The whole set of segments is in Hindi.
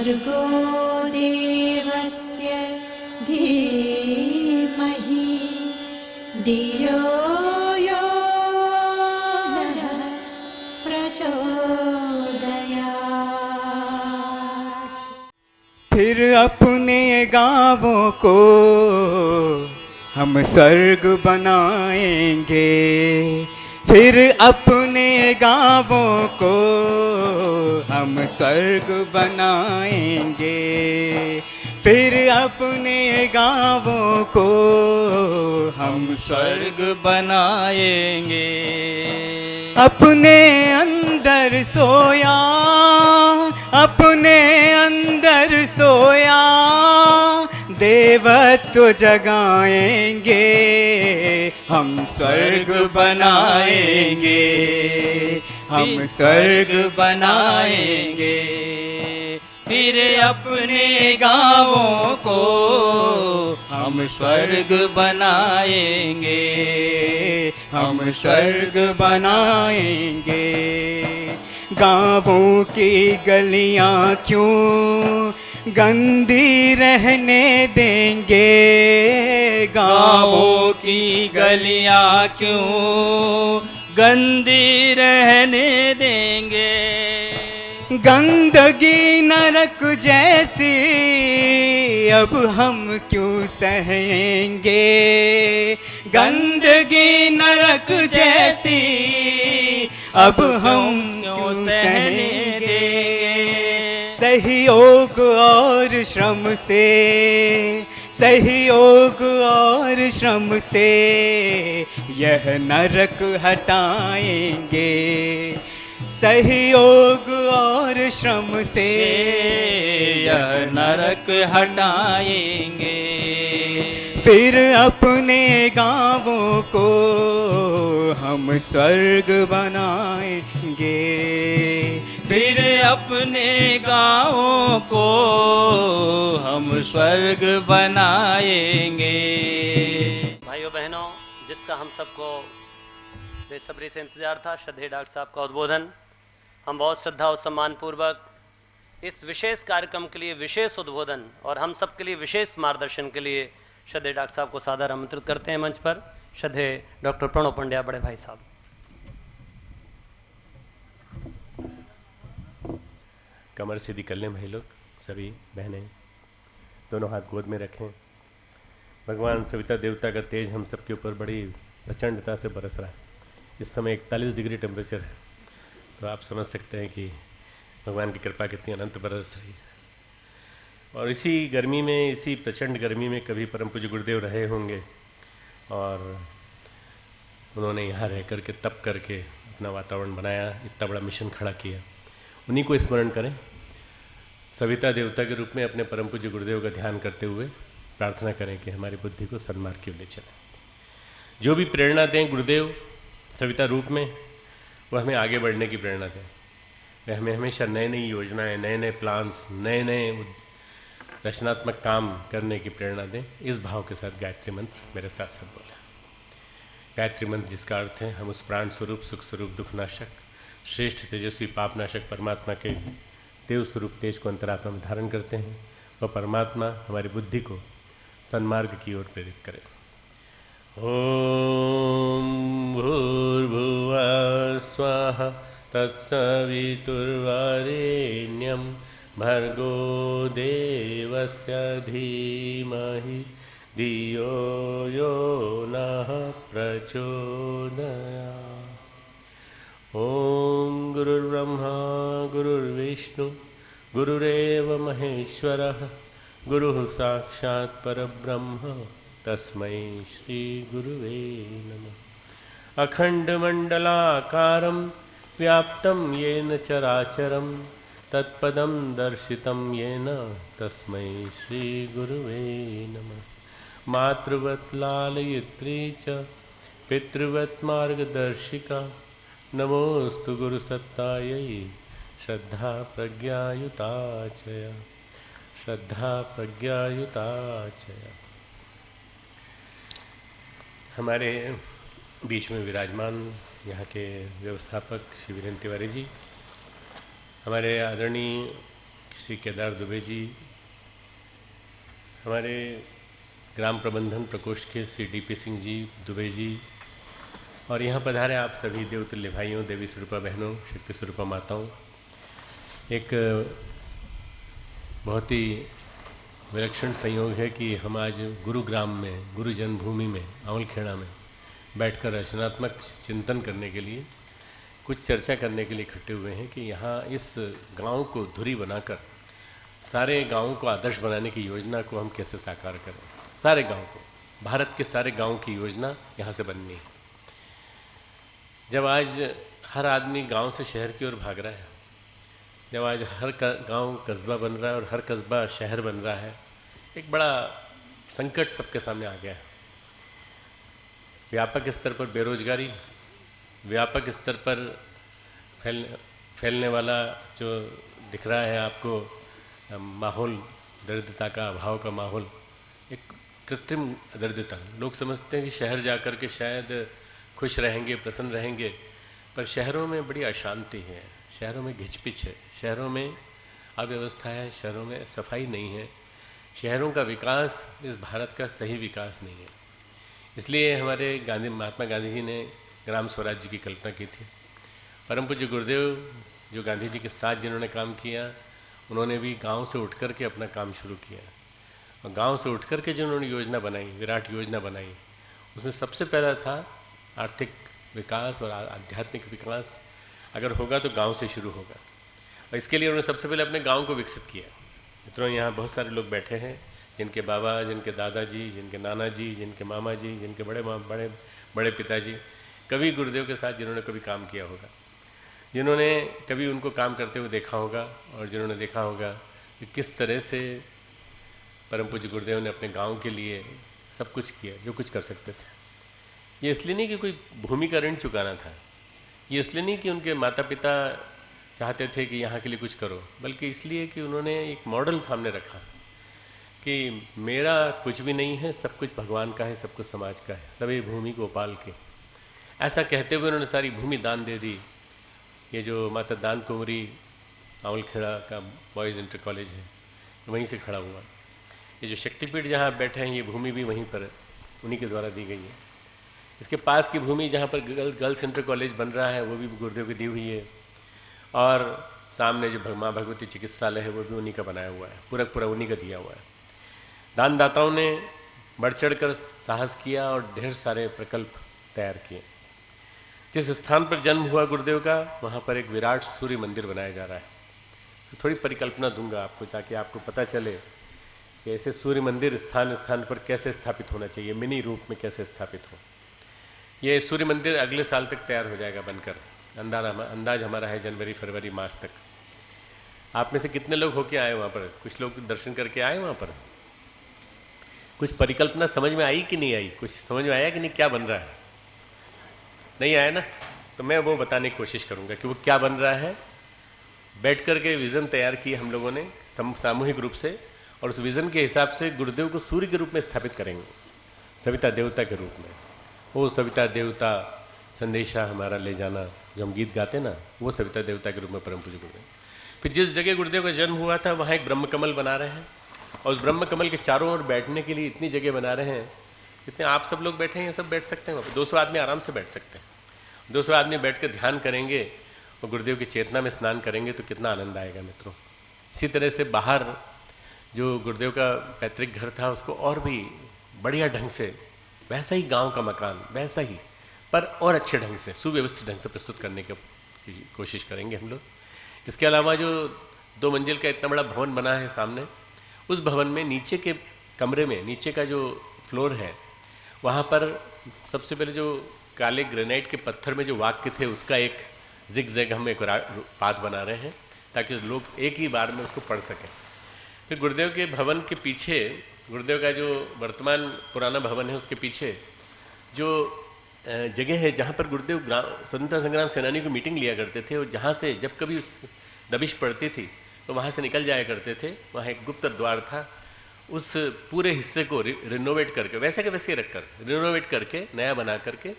भर्गो देवस्य धीमहि धियो यो नः प्रचोदयात्। फिर अपने गाँवों को हम स्वर्ग बनाएंगे, फिर अपने गाँवों को हम स्वर्ग बनाएंगे, फिर अपने गाँवों को हम स्वर्ग बनाएंगे। अपने अंदर सोया, अपने अंदर सोया देवत्व जगाएंगे, हम स्वर्ग बनाएंगे, हम स्वर्ग बनाएंगे। फिर अपने गाँवों को हम स्वर्ग बनाएंगे, हम स्वर्ग बनाएंगे। गाँवों की गलियाँ क्यों गंदी रहने देंगे, गाँवों की गलियाँ क्यों गंदी रहने देंगे। गंदगी नरक जैसी अब हम क्यों सहेंगे, गंदगी नरक जैसी अब हम क्यों सहेंगे। सहयोग और श्रम से, सहयोग और श्रम से यह नरक हटाएंगे, सहयोग और श्रम से यह नरक हटाएंगे। फिर अपने गाँवों को हम स्वर्ग बनाएंगे, फिर अपने गाँवों को हम स्वर्ग बनाएंगे। भाइयों बहनों, जिसका हम सबको बेसब्री से इंतजार था, श्रद्धेय डॉक्टर साहब का उद्बोधन, हम बहुत श्रद्धा और सम्मान पूर्वक इस विशेष कार्यक्रम के लिए विशेष उद्बोधन और हम सब के लिए विशेष मार्गदर्शन के लिए श्रद्धेय डॉक्टर साहब को सादर आमंत्रित करते हैं मंच पर। श्रद्धेय डॉक्टर प्रणव पंड्या बड़े भाई साहब। कमर सीधी कर लें भाई लोग, सभी बहनें दोनों हाथ गोद में रखें। भगवान सविता देवता का तेज हम सबके ऊपर बड़ी प्रचंडता से बरस रहा है। इस समय 41 डिग्री टेम्परेचर है, तो आप समझ सकते हैं कि भगवान की कृपा कितनी अनंत बरस रही है। और इसी गर्मी में, इसी प्रचंड गर्मी में कभी परम पूज्य गुरुदेव रहे होंगे और उन्होंने यहाँ रह करके तप करके अपना वातावरण बनाया, इतना बड़ा मिशन खड़ा किया। उन्हीं को स्मरण करें, सविता देवता के रूप में अपने परम पूज्य गुरुदेव का ध्यान करते हुए प्रार्थना करें कि हमारी बुद्धि को सन्मार्ग की ओर ले चलें। जो भी प्रेरणा दें गुरुदेव सविता रूप में, वह हमें आगे बढ़ने की प्रेरणा दें। वह हमें हमेशा नई नई योजनाएं, नए नए प्लान्स, नए नए रचनात्मक काम करने की प्रेरणा दें। इस भाव के साथ गायत्री मंत्र मेरे साथ साथ बोले। गायत्री मंत्र जिसका अर्थ है हम उस प्राण स्वरूप, सुख स्वरूप, दुखनाशक, श्रेष्ठ तेजस्वी पापनाशक परमात्मा के देव स्वरूप तेज को अंतरात्मा में धारण करते हैं। वह परमात्मा हमारी बुद्धि को सन्मार्ग की ओर प्रेरित करे। ओम भूर्भुवः स्वाहा तत्सवितुर्वरेण्यं भर्गो देवस्य धीमहि धियो यो नः प्रचोदयात्। ओम गुरुर्ब्रह्मा गुरुर्विष्णु गुरुरेव महेश्वरः गुरुः साक्षात् परब्रह्म तस्मै श्री गुरुवे नमः। अखण्डमण्डलाकारं व्याप्तं येन चराचरं तत्पदं दर्शितं येन तस्मै श्री गुरुवे नमः। मातृवत् लालयित्री च पितृवत् मार्गदर्शिका नमोस्तु गुरुसत्तायै श्रद्धा प्रज्ञायुता चया, श्रद्धा प्रज्ञायुता चया। हमारे बीच में विराजमान यहाँ के व्यवस्थापक श्री वीरेंद्र तिवारी जी, हमारे आदरणीय श्री केदार दुबे जी, हमारे ग्राम प्रबंधन प्रकोष्ठ के श्री डीपी सिंह जी दुबे जी, और यहाँ पधारे आप सभी देवतुल्य भाइयों, देवी स्वरूपा बहनों, शक्ति स्वरूपा माताओं। एक बहुत ही विलक्षण संयोग है कि हम आज गुरुग्राम में, गुरु जन्मभूमि में, अमलखेड़ा में बैठकर रचनात्मक चिंतन करने के लिए, कुछ चर्चा करने के लिए इकट्ठे हुए हैं कि यहाँ इस गांव को धुरी बनाकर सारे गांवों को आदर्श बनाने की योजना को हम कैसे साकार करें। सारे गांव को, भारत के सारे गांव की योजना यहाँ से बननी है। जब आज हर आदमी गांव से शहर की ओर भाग रहा है, जब आज हर गांव कस्बा बन रहा है और हर कस्बा शहर बन रहा है, एक बड़ा संकट सबके सामने आ गया है। व्यापक स्तर पर बेरोजगारी, व्यापक स्तर पर फैलने वाला जो दिख रहा है आपको माहौल, दरिद्रता का, अभाव का माहौल, एक कृत्रिम दरिद्रता। लोग समझते हैं कि शहर जाकर के शायद खुश रहेंगे, प्रसन्न रहेंगे, पर शहरों में बड़ी अशांति है, शहरों में घिचपिच है, शहरों में अव्यवस्था है, शहरों में सफाई नहीं है, शहरों का विकास इस भारत का सही विकास नहीं है। इसलिए हमारे महात्मा गांधी जी ने ग्राम स्वराज्य की कल्पना की थी। परम पूज्य गुरुदेव जो गांधी जी के साथ जिन्होंने काम किया, उन्होंने भी गांव से उठ कर के अपना काम शुरू किया, और गांव से उठ कर के जो उन्होंने योजना बनाई, विराट योजना बनाई, उसमें सबसे पहला था आर्थिक विकास और आध्यात्मिक विकास अगर होगा तो गांव से शुरू होगा। और इसके लिए उन्होंने सबसे पहले अपने गांव को विकसित किया। मित्रों, यहाँ बहुत सारे लोग बैठे हैं जिनके बाबा, जिनके दादाजी, जिनके नाना जी, जिनके मामा जी, जिनके बड़े पिताजी कभी गुरुदेव के साथ जिन्होंने कभी काम किया होगा, जिन्होंने कभी उनको काम करते हुए देखा होगा, और जिन्होंने देखा होगा कि किस तरह से परम पूज्य गुरुदेव ने अपने गांव के लिए सब कुछ किया जो कुछ कर सकते थे। ये इसलिए नहीं कि कोई भूमि का ऋण चुकाना था, ये इसलिए नहीं कि उनके माता पिता चाहते थे कि यहाँ के लिए कुछ करो, बल्कि इसलिए कि उन्होंने एक मॉडल सामने रखा कि मेरा कुछ भी नहीं है, सब कुछ भगवान का है, सब कुछ समाज का है, सभी भूमि को पाल के। ऐसा कहते हुए उन्होंने सारी भूमि दान दे दी। ये जो माता दान कुंवरी अमलखेड़ा का बॉयज़ इंटर कॉलेज है, वहीं से खड़ा हुआ। ये जो शक्तिपीठ जहाँ बैठे हैं, ये भूमि भी वहीं पर उन्हीं के द्वारा दी गई है। इसके पास की भूमि जहाँ पर गर्ल्स इंटर कॉलेज बन रहा है, वो भी गुरुदेव की दी हुई है। और सामने जो माँ भगवती चिकित्सालय है, वो भी उन्हीं का बनाया हुआ है, पूरा उन्हीं का दिया हुआ है। दानदाताओं ने बढ़ चढ़ कर साहस किया और ढेर सारे प्रकल्प तैयार किए। जिस स्थान पर जन्म हुआ गुरुदेव का, वहाँ पर एक विराट सूर्य मंदिर बनाया जा रहा है। तो थोड़ी परिकल्पना दूंगा आपको, ताकि आपको पता चले कि ऐसे सूर्य मंदिर स्थान स्थान पर कैसे स्थापित होना चाहिए, मिनी रूप में कैसे स्थापित हो। ये सूर्य मंदिर अगले साल तक तैयार हो जाएगा बनकर, अंदाज हमारा है जनवरी फरवरी मार्च तक। आप में से कितने लोग होके आए वहाँ पर? कुछ लोग दर्शन करके आए वहाँ पर? कुछ परिकल्पना समझ में आई कि नहीं आई? कुछ समझ में आया कि नहीं क्या बन रहा है? नहीं आया ना? तो मैं वो बताने की कोशिश करूँगा कि वो क्या बन रहा है। बैठ कर के विज़न तैयार किए हम लोगों ने सामूहिक रूप से, और उस विज़न के हिसाब से गुरुदेव को सूर्य के रूप में स्थापित करेंगे, सविता देवता के रूप में। वो सविता देवता संदेशा हमारा ले जाना, जो हम गीत गाते ना, वो सविता देवता के रूप में परम पूज्य गुरुदेव। फिर जिस जगह गुरुदेव का जन्म हुआ था, वहाँ एक ब्रह्म कमल बना रहे हैं, और उस ब्रह्म कमल के चारों ओर बैठने के लिए इतनी जगह बना रहे हैं, इतने आप सब लोग बैठे हैं, सब बैठ सकते हैं वहाँ पर। 200 आदमी आराम से बैठ सकते हैं। 200 आदमी बैठ कर ध्यान करेंगे और गुरुदेव की चेतना में स्नान करेंगे तो कितना आनंद आएगा मित्रों। इसी तरह से बाहर जो गुरुदेव का पैतृक घर था, उसको और भी बढ़िया ढंग से, वैसा ही गांव का मकान, वैसा ही, पर और अच्छे ढंग से, सुव्यवस्थित ढंग से प्रस्तुत करने की कोशिश करेंगे हम लोग। इसके अलावा जो 2 मंजिल का इतना बड़ा भवन बना है सामने, उस भवन में नीचे के कमरे में, नीचे का जो फ्लोर है, वहाँ पर सबसे पहले जो काले ग्रेनाइट के पत्थर में जो वाक्य थे, उसका एक जिग-जैग हम एक पाथ बना रहे हैं, ताकि लोग एक ही बार में उसको पढ़ सकें। फिर गुरुदेव के भवन के पीछे, गुरुदेव का जो वर्तमान पुराना भवन है, उसके पीछे जो जगह है जहाँ पर गुरुदेव स्वतंत्रता संग्राम सेनानी की मीटिंग लिया करते थे, और जहाँ से जब कभी दबिश पड़ती थी तो वहाँ से निकल जाया करते थे, वहाँ एक गुप्त द्वार था। उस पूरे हिस्से को रिनोवेट करके, वैसे के वैसे रख कर रिनोवेट करके नया बना करके,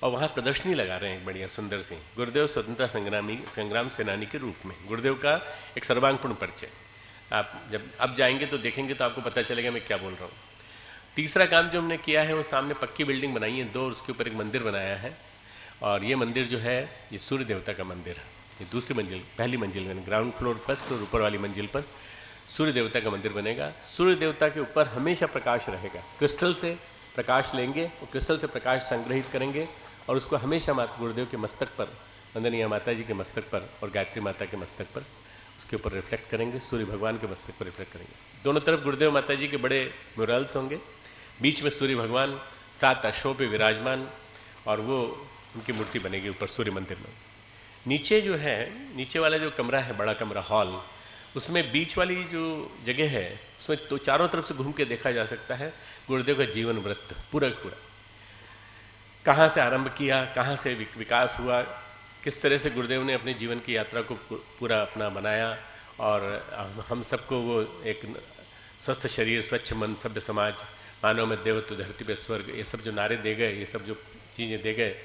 और वहाँ प्रदर्शनी लगा रहे हैं बढ़िया सुंदर सी, गुरुदेव स्वतंत्रता संग्राम सेनानी के रूप में, गुरुदेव का एक सर्वांगपूर्ण परिचय। आप जब अब जाएंगे तो देखेंगे तो आपको पता चलेगा मैं क्या बोल रहा हूँ। तीसरा काम जो हमने किया है वो सामने पक्की बिल्डिंग बनाई है 2, उसके ऊपर एक मंदिर बनाया है। और ये मंदिर जो है ये सूर्य देवता का मंदिर है। ये दूसरी मंजिल, पहली मंजिल में ग्राउंड फ्लोर फर्स्ट और ऊपर वाली मंजिल पर सूर्य देवता का मंदिर बनेगा। सूर्य देवता के ऊपर हमेशा प्रकाश रहेगा। क्रिस्टल से प्रकाश लेंगे और क्रिस्टल से प्रकाश संग्रहित करेंगे और उसको हमेशा माता गुरुदेव के मस्तक पर, वंदनीय माता जी के मस्तक पर और गायत्री माता के मस्तक पर उसके ऊपर रिफ्लेक्ट करेंगे। सूर्य भगवान के मस्तक पर रिफ्लेक्ट करेंगे। दोनों तरफ गुरुदेव माता जी के बड़े म्यूरल्स होंगे, बीच में सूर्य भगवान 7 अश्वों पे विराजमान और वो उनकी मूर्ति बनेगी ऊपर सूर्य मंदिर में। नीचे जो है, नीचे वाला जो कमरा है, बड़ा कमरा हॉल, उसमें बीच वाली जो जगह है उसमें तो चारों तरफ से घूम के देखा जा सकता है गुरुदेव का जीवन वृत्त पूरा पूरा, कहाँ से आरंभ किया, कहाँ से विकास हुआ, किस तरह से गुरुदेव ने अपने जीवन की यात्रा को पूरा अपना बनाया और हम सबको वो एक स्वस्थ शरीर, स्वच्छ मन, सभ्य समाज, मानव में देवत्व, धरती पे स्वर्ग, ये सब जो नारे दे गए, ये सब जो चीज़ें दे गए,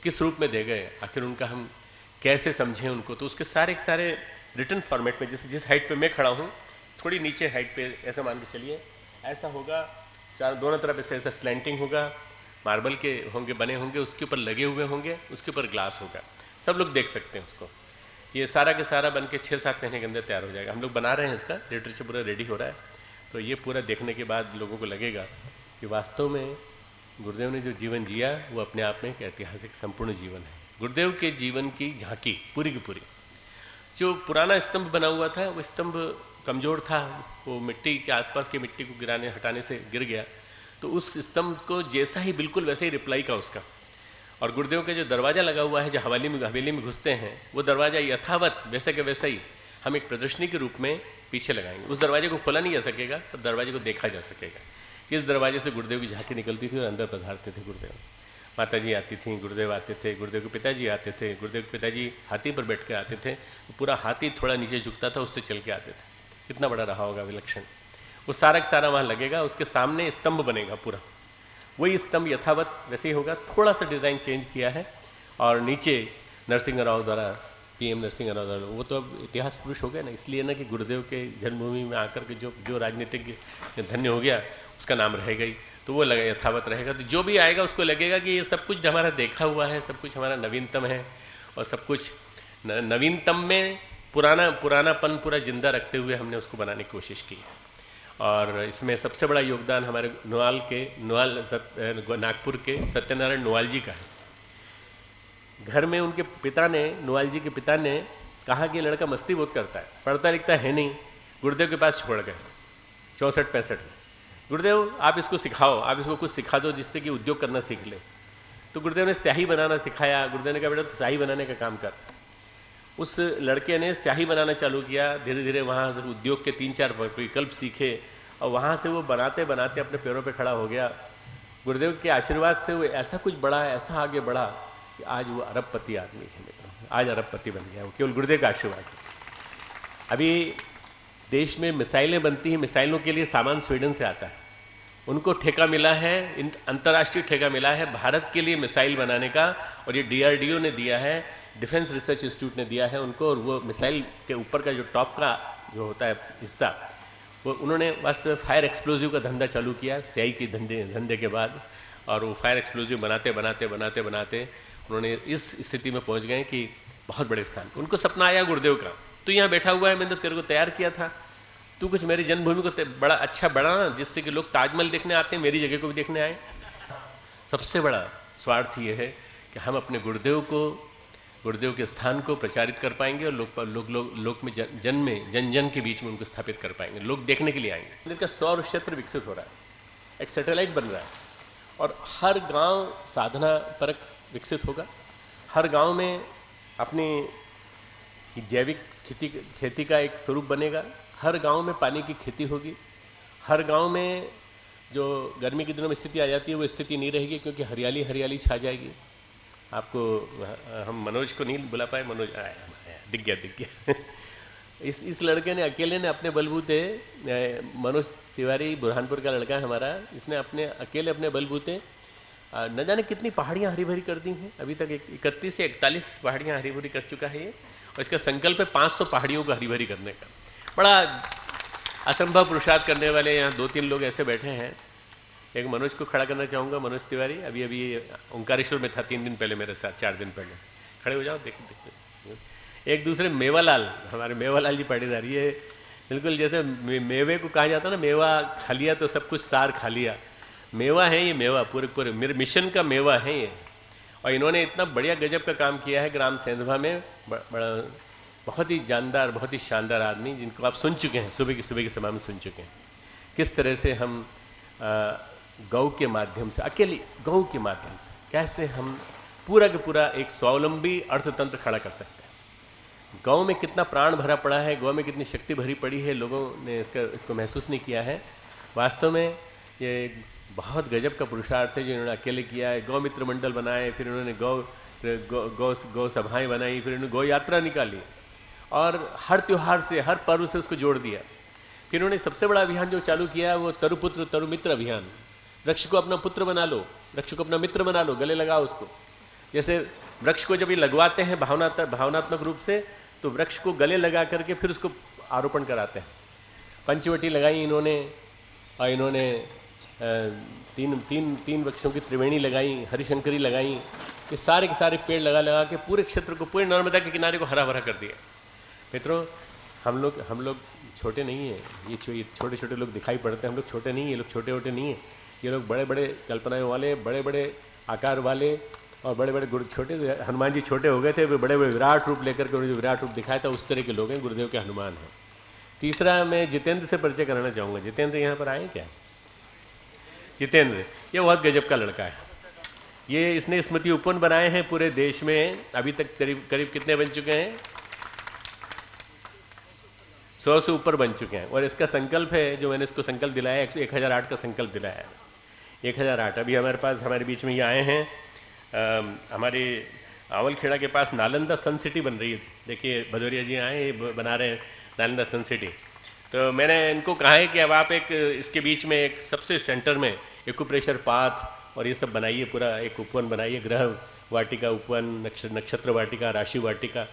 किस रूप में दे गए, आखिर उनका हम कैसे समझें उनको, तो उसके सारे सारे रिटर्न फॉर्मेट में, जैसे जिस हाइट पे मैं खड़ा हूँ थोड़ी नीचे हाइट पे ऐसा मान के चलिए, ऐसा होगा, दोनों तरफ ऐसे ऐसा स्लैंटिंग होगा, मार्बल के होंगे, बने होंगे, उसके ऊपर लगे हुए होंगे, उसके ऊपर ग्लास होगा, सब लोग देख सकते हैं उसको। ये सारा के सारा बन के 6-7 महीने के अंदर तैयार हो जाएगा। हम लोग बना रहे हैं, इसका लिटरेचर पूरा रेडी हो रहा है। तो ये पूरा देखने के बाद लोगों को लगेगा कि वास्तव में गुरुदेव ने जो जीवन जिया वो अपने आप में एक ऐतिहासिक संपूर्ण जीवन है। गुरुदेव के जीवन की झांकी पूरी की पूरी। जो पुराना स्तंभ बना हुआ था वो स्तंभ कमज़ोर था, वो मिट्टी के आसपास की मिट्टी को गिराने हटाने से गिर गया, तो उस स्तंभ को जैसा ही बिल्कुल वैसे ही रिप्लाई का उसका। और गुरुदेव का जो दरवाज़ा लगा हुआ है, जो हवेली में घुसते हैं, वो दरवाज़ा यथावत वैसे के वैसा ही हम एक प्रदर्शनी के रूप में पीछे लगाएंगे। उस दरवाजे को खोला नहीं जा सकेगा पर दरवाजे को देखा जा सकेगा। इस दरवाजे से गुरुदेव की झांकी निकलती थी और अंदर पधारते थे गुरुदेव। माता जी आती थी, गुरुदेव आते थे, गुरुदेव के पिताजी आते थे, गुरुदेव के पिताजी हाथी पर बैठ के आते थे, पूरा हाथी थोड़ा नीचे झुकता था, उससे चल के आते थे। कितना बड़ा रहा होगा विलक्षण। वो सारा का सारा वहाँ लगेगा, उसके सामने स्तंभ बनेगा पूरा, वही स्तंभ यथावत वैसे ही होगा, थोड़ा सा डिज़ाइन चेंज किया है। और नीचे नरसिंह राव द्वारा, PM नरसिंह राव द्वारा, वो तो अब इतिहास पुरुष हो गए ना, इसलिए ना कि गुरुदेव के जन्मभूमि में आकर के जो राजनीतिक धन्य हो गया उसका नाम रहेगा ही, तो वो लगा यथावत रहेगा। तो जो भी आएगा उसको लगेगा कि ये सब कुछ हमारा देखा हुआ है, सब कुछ हमारा नवीनतम है और सब कुछ नवीनतम में पुरानापन पूरा जिंदा रखते हुए हमने उसको बनाने की कोशिश की है। और इसमें सबसे बड़ा योगदान हमारे नागपुर के सत्यनारायण नोवाल जी का है। घर में उनके पिता ने, नोवाल जी के पिता ने कहा कि लड़का मस्ती बहुत करता है, पढ़ता लिखता है नहीं, गुरुदेव के पास छोड़ गए 64-65 में। गुरुदेव आप इसको सिखाओ, आप इसको कुछ सिखा दो जिससे कि उद्योग करना सीख ले। तो गुरुदेव ने स्याही बनाना सिखाया। गुरुदेव ने कहा बेटा तो स्याही बनाने का काम कर। उस लड़के ने स्याही बनाना चालू किया। धीरे धीरे वहाँ उद्योग के 3-4 विकल्प सीखे और वहाँ से वो बनाते बनाते अपने पैरों पे खड़ा हो गया। गुरुदेव के आशीर्वाद से वो ऐसा कुछ बढ़ा, ऐसा आगे बढ़ा कि आज वो अरबपति आदमी है मित्रों, आज अरबपति बन गया वो केवल गुरुदेव का आशीर्वाद से। अभी देश में मिसाइलें बनती हैं, मिसाइलों के लिए सामान स्वीडन से आता है, उनको ठेका मिला है, अंतर्राष्ट्रीय ठेका मिला है भारत के लिए मिसाइल बनाने का, और ये DRDO ने दिया है, डिफेंस रिसर्च इंस्टीट्यूट ने दिया है उनको। और वो मिसाइल के ऊपर का जो टॉप का जो होता है हिस्सा, वो उन्होंने वास्तव में फायर एक्सप्लोजिव का धंधा चालू किया स्याही के धंधे के बाद। और वो फायर एक्सप्लोजिव बनाते बनाते बनाते बनाते उन्होंने इस स्थिति में पहुंच गए कि बहुत बड़े स्थान। उनको सपना आया गुरुदेव का, तू यहाँ बैठा हुआ है, मैंने तो तेरे को तैयार किया था, तू कुछ मेरी जन्मभूमि को बड़ा अच्छा बढ़ाना जिससे कि लोग ताजमहल देखने आते हैं, मेरी जगह को भी देखने आए। सबसे बड़ा स्वार्थ ये है कि हम अपने गुरुदेव के स्थान को प्रचारित कर पाएंगे और लोक में जन के बीच में उनको स्थापित कर पाएंगे, लोग देखने के लिए आएंगे। मंदिर का सौर क्षेत्र विकसित हो रहा है, एक सैटेलाइट बन रहा है और हर गांव साधना परक विकसित होगा। हर गांव में अपनी जैविक खेती का एक स्वरूप बनेगा। हर गांव में पानी की खेती होगी। हर गांव में जो गर्मी के दिनों में स्थिति आ जाती है वो स्थिति नहीं रहेगी, क्योंकि हरियाली हरियाली छा जाएगी। आपको हम मनोज को नहीं बुला पाए, मनोज आया, दिख गया इस लड़के ने अकेले ने अपने बलबूते, मनोज तिवारी बुरहानपुर का लड़का है हमारा, इसने अकेले अपने बलबूते न जाने कितनी पहाड़ियाँ हरी भरी कर दी हैं। अभी तक 31 से 41 पहाड़ियाँ हरी भरी कर चुका है ये, और इसका संकल्प है 500 पहाड़ियों को हरी भरी करने का। बड़ा असंभव पुरुषार्थ करने वाले यहाँ 2-3 लोग ऐसे बैठे हैं। एक मनोज को खड़ा करना चाहूँगा, मनोज तिवारी अभी अभी ओंकारेश्वर में था 3 दिन पहले मेरे साथ, 4 दिन पहले। खड़े हो जाओ, देखते। एक दूसरे मेवालाल, हमारे मेवालाल जी पाटीदार, ये बिल्कुल जैसे मेवे को कहा जाता है ना, मेवा खा लिया तो सब कुछ सार खा लिया, मेवा है ये, मेवा पूरे मेरे मिशन का मेवा है ये। और इन्होंने इतना बढ़िया गजब का काम किया है ग्राम सेंधवा में, बड़ा बहुत ही जानदार, बहुत ही शानदार आदमी, जिनको आप सुन चुके हैं, सुबह के समय में सुन चुके हैं किस तरह से हम गौ के माध्यम से, अकेली गौ के माध्यम से कैसे हम पूरा के पूरा एक स्वावलंबी अर्थतंत्र खड़ा कर सकते हैं। गौ में कितना प्राण भरा पड़ा है, गौ में कितनी शक्ति भरी पड़ी है, लोगों ने इसको महसूस नहीं किया है। वास्तव में ये बहुत गजब का पुरुषार्थ है जो इन्होंने अकेले किया है। गौ मित्र मंडल बनाए, फिर उन्होंने गौ सभाएँ बनाई, फिर उन्होंने गौ यात्रा निकाली और हर त्यौहार से, हर पर्व से उसको जोड़ दिया। फिर उन्होंने सबसे बड़ा अभियान जो चालू किया वो तरुपुत्र तरुमित्र अभियान। वृक्ष को अपना पुत्र बना लो, वृक्ष को अपना मित्र बना लो, गले लगाओ उसको। जैसे वृक्ष को जब ये लगवाते हैं भावनात्मक रूप से, तो वृक्ष को गले लगा करके फिर उसको आरोपण कराते हैं। पंचवटी लगाई इन्होंने, और इन्होंने तीन वृक्षों की त्रिवेणी लगाई, हरिशंकरी लगाई। ये सारे के सारे पेड़ लगा के पूरे क्षेत्र को, पूरे नर्मदा के किनारे को हरा भरा कर दिया। मित्रों, हम लोग छोटे नहीं हैं, ये छोटे छोटे लोग दिखाई पड़ते हैं, हम लोग छोटे नहीं हैं, ये लोग छोटे छोटे नहीं हैं, ये लोग बड़े बड़े कल्पनाएं वाले, बड़े बड़े आकार वाले और बड़े बड़े छोटे। हनुमान जी छोटे हो गए थे, वे बड़े बड़े विराट रूप लेकर के उन्होंने जो विराट रूप दिखाया था, उस तरह के लोग हैं, गुरुदेव के हनुमान हैं। तीसरा मैं जितेंद्र से परिचय कराना चाहूँगा। जितेंद्र यहाँ पर आए क्या? जितेंद्र ये बहुत गजब का लड़का है। ये इसने स्मृति उपवन बनाए हैं पूरे देश में, अभी तक करीब कितने बन चुके हैं? 100 से ऊपर बन चुके हैं। और इसका संकल्प है, जो मैंने इसको संकल्प दिलाया है, 1008 का संकल्प दिलाया है। 1008 अभी हमारे पास, हमारे बीच में ये आए हैं। हमारे आवलखेड़ा के पास नालंदा सन सिटी बन रही है। देखिए भदौरिया जी आए, बना रहे हैं नालंदा सन सिटी। तो मैंने इनको कहा है कि अब आप एक इसके बीच में एक सबसे सेंटर में एक्यूप्रेशर पाथ और ये सब बनाइए, पूरा एक उपवन बनाइए, ग्रह वाटिका उपवन, नक्षत्र वाटिका, राशि वाटिका।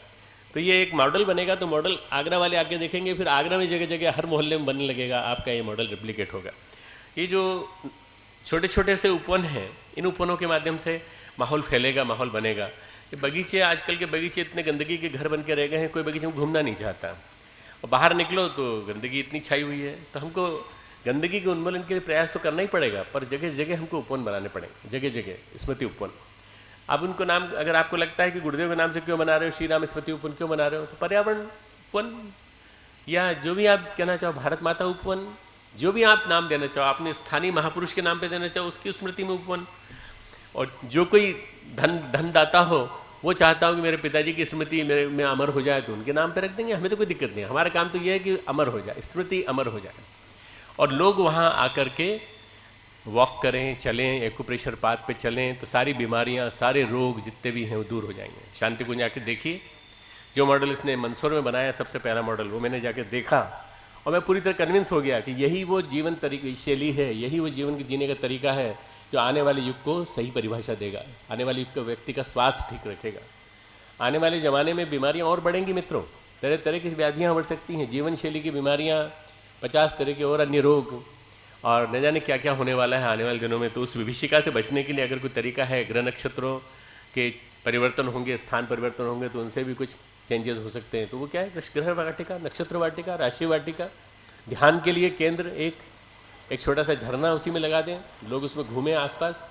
तो ये एक मॉडल बनेगा। तो मॉडल आगरा वाले आके देखेंगे, फिर आगरा में जगह जगह हर मोहल्ले में बनने लगेगा, आपका ये मॉडल रेप्लिकेट होगा। ये जो छोटे छोटे से उपवन हैं, इन उपवनों के माध्यम से माहौल फैलेगा, माहौल बनेगा। ये बगीचे, आजकल के बगीचे इतने गंदगी के घर बन के रह गए हैं, कोई बगीचे में घूमना नहीं चाहता। और बाहर निकलो तो गंदगी इतनी छाई हुई है। तो हमको गंदगी के उन्मूलन के लिए प्रयास तो करना ही पड़ेगा, पर जगह जगह हमको उपवन बनाने पड़ेंगे, जगह जगह स्मृति उपवन। अब उनको नाम, अगर आपको लगता है कि गुरुदेव के नाम से क्यों बना रहे हो, श्री राम स्मृति उपवन क्यों बना रहे हो, तो पर्यावरण उपवन या जो भी आप कहना चाहो, भारत माता उपवन, जो भी आप नाम देना चाहो, आपने स्थानीय महापुरुष के नाम पे देना चाहो, उसकी स्मृति में उपवन। और जो कोई धन दाता हो, वो चाहता हो कि मेरे पिताजी की स्मृति मेरे में अमर हो जाए, तो उनके नाम पे रख देंगे, हमें तो कोई दिक्कत नहीं है। हमारा काम तो ये है कि अमर हो जाए, स्मृति अमर हो जाए, और लोग वहाँ आकर के वॉक करें, चलें, एक्यूप्रेशर पाथ पे चलें, तो सारी बीमारियाँ, सारे रोग जितने भी हैं वो दूर हो जाएंगे। शांति कुंज आके देखिए, जो मॉडल इसने मंदसौर में बनाया, सबसे पहला मॉडल, वो मैंने जाके देखा और मैं पूरी तरह कन्विंस हो गया कि यही वो जीवन शैली है, यही वो जीवन के जीने का तरीका है जो आने वाले युग को सही परिभाषा देगा, आने वाले युग के व्यक्ति का स्वास्थ्य ठीक रखेगा। आने वाले ज़माने में बीमारियाँ और बढ़ेंगी मित्रों, तरह तरह की व्याधियाँ बढ़ सकती हैं, जीवन शैली की बीमारियाँ, 50 तरह के और अन्य रोग, और न जाने क्या क्या होने वाला है आने वाले दिनों में। तो उस विभीषिका से बचने के लिए अगर कोई तरीका है, ग्रह नक्षत्रों के परिवर्तन होंगे, स्थान परिवर्तन होंगे, तो उनसे भी कुछ चेंजेस हो सकते हैं। तो वो क्या है? ग्रह वाटिका, नक्षत्र वाटिका, राशि वाटिका, ध्यान के लिए केंद्र, एक छोटा सा झरना उसी में लगा दें, लोग उसमें घूमें आसपास,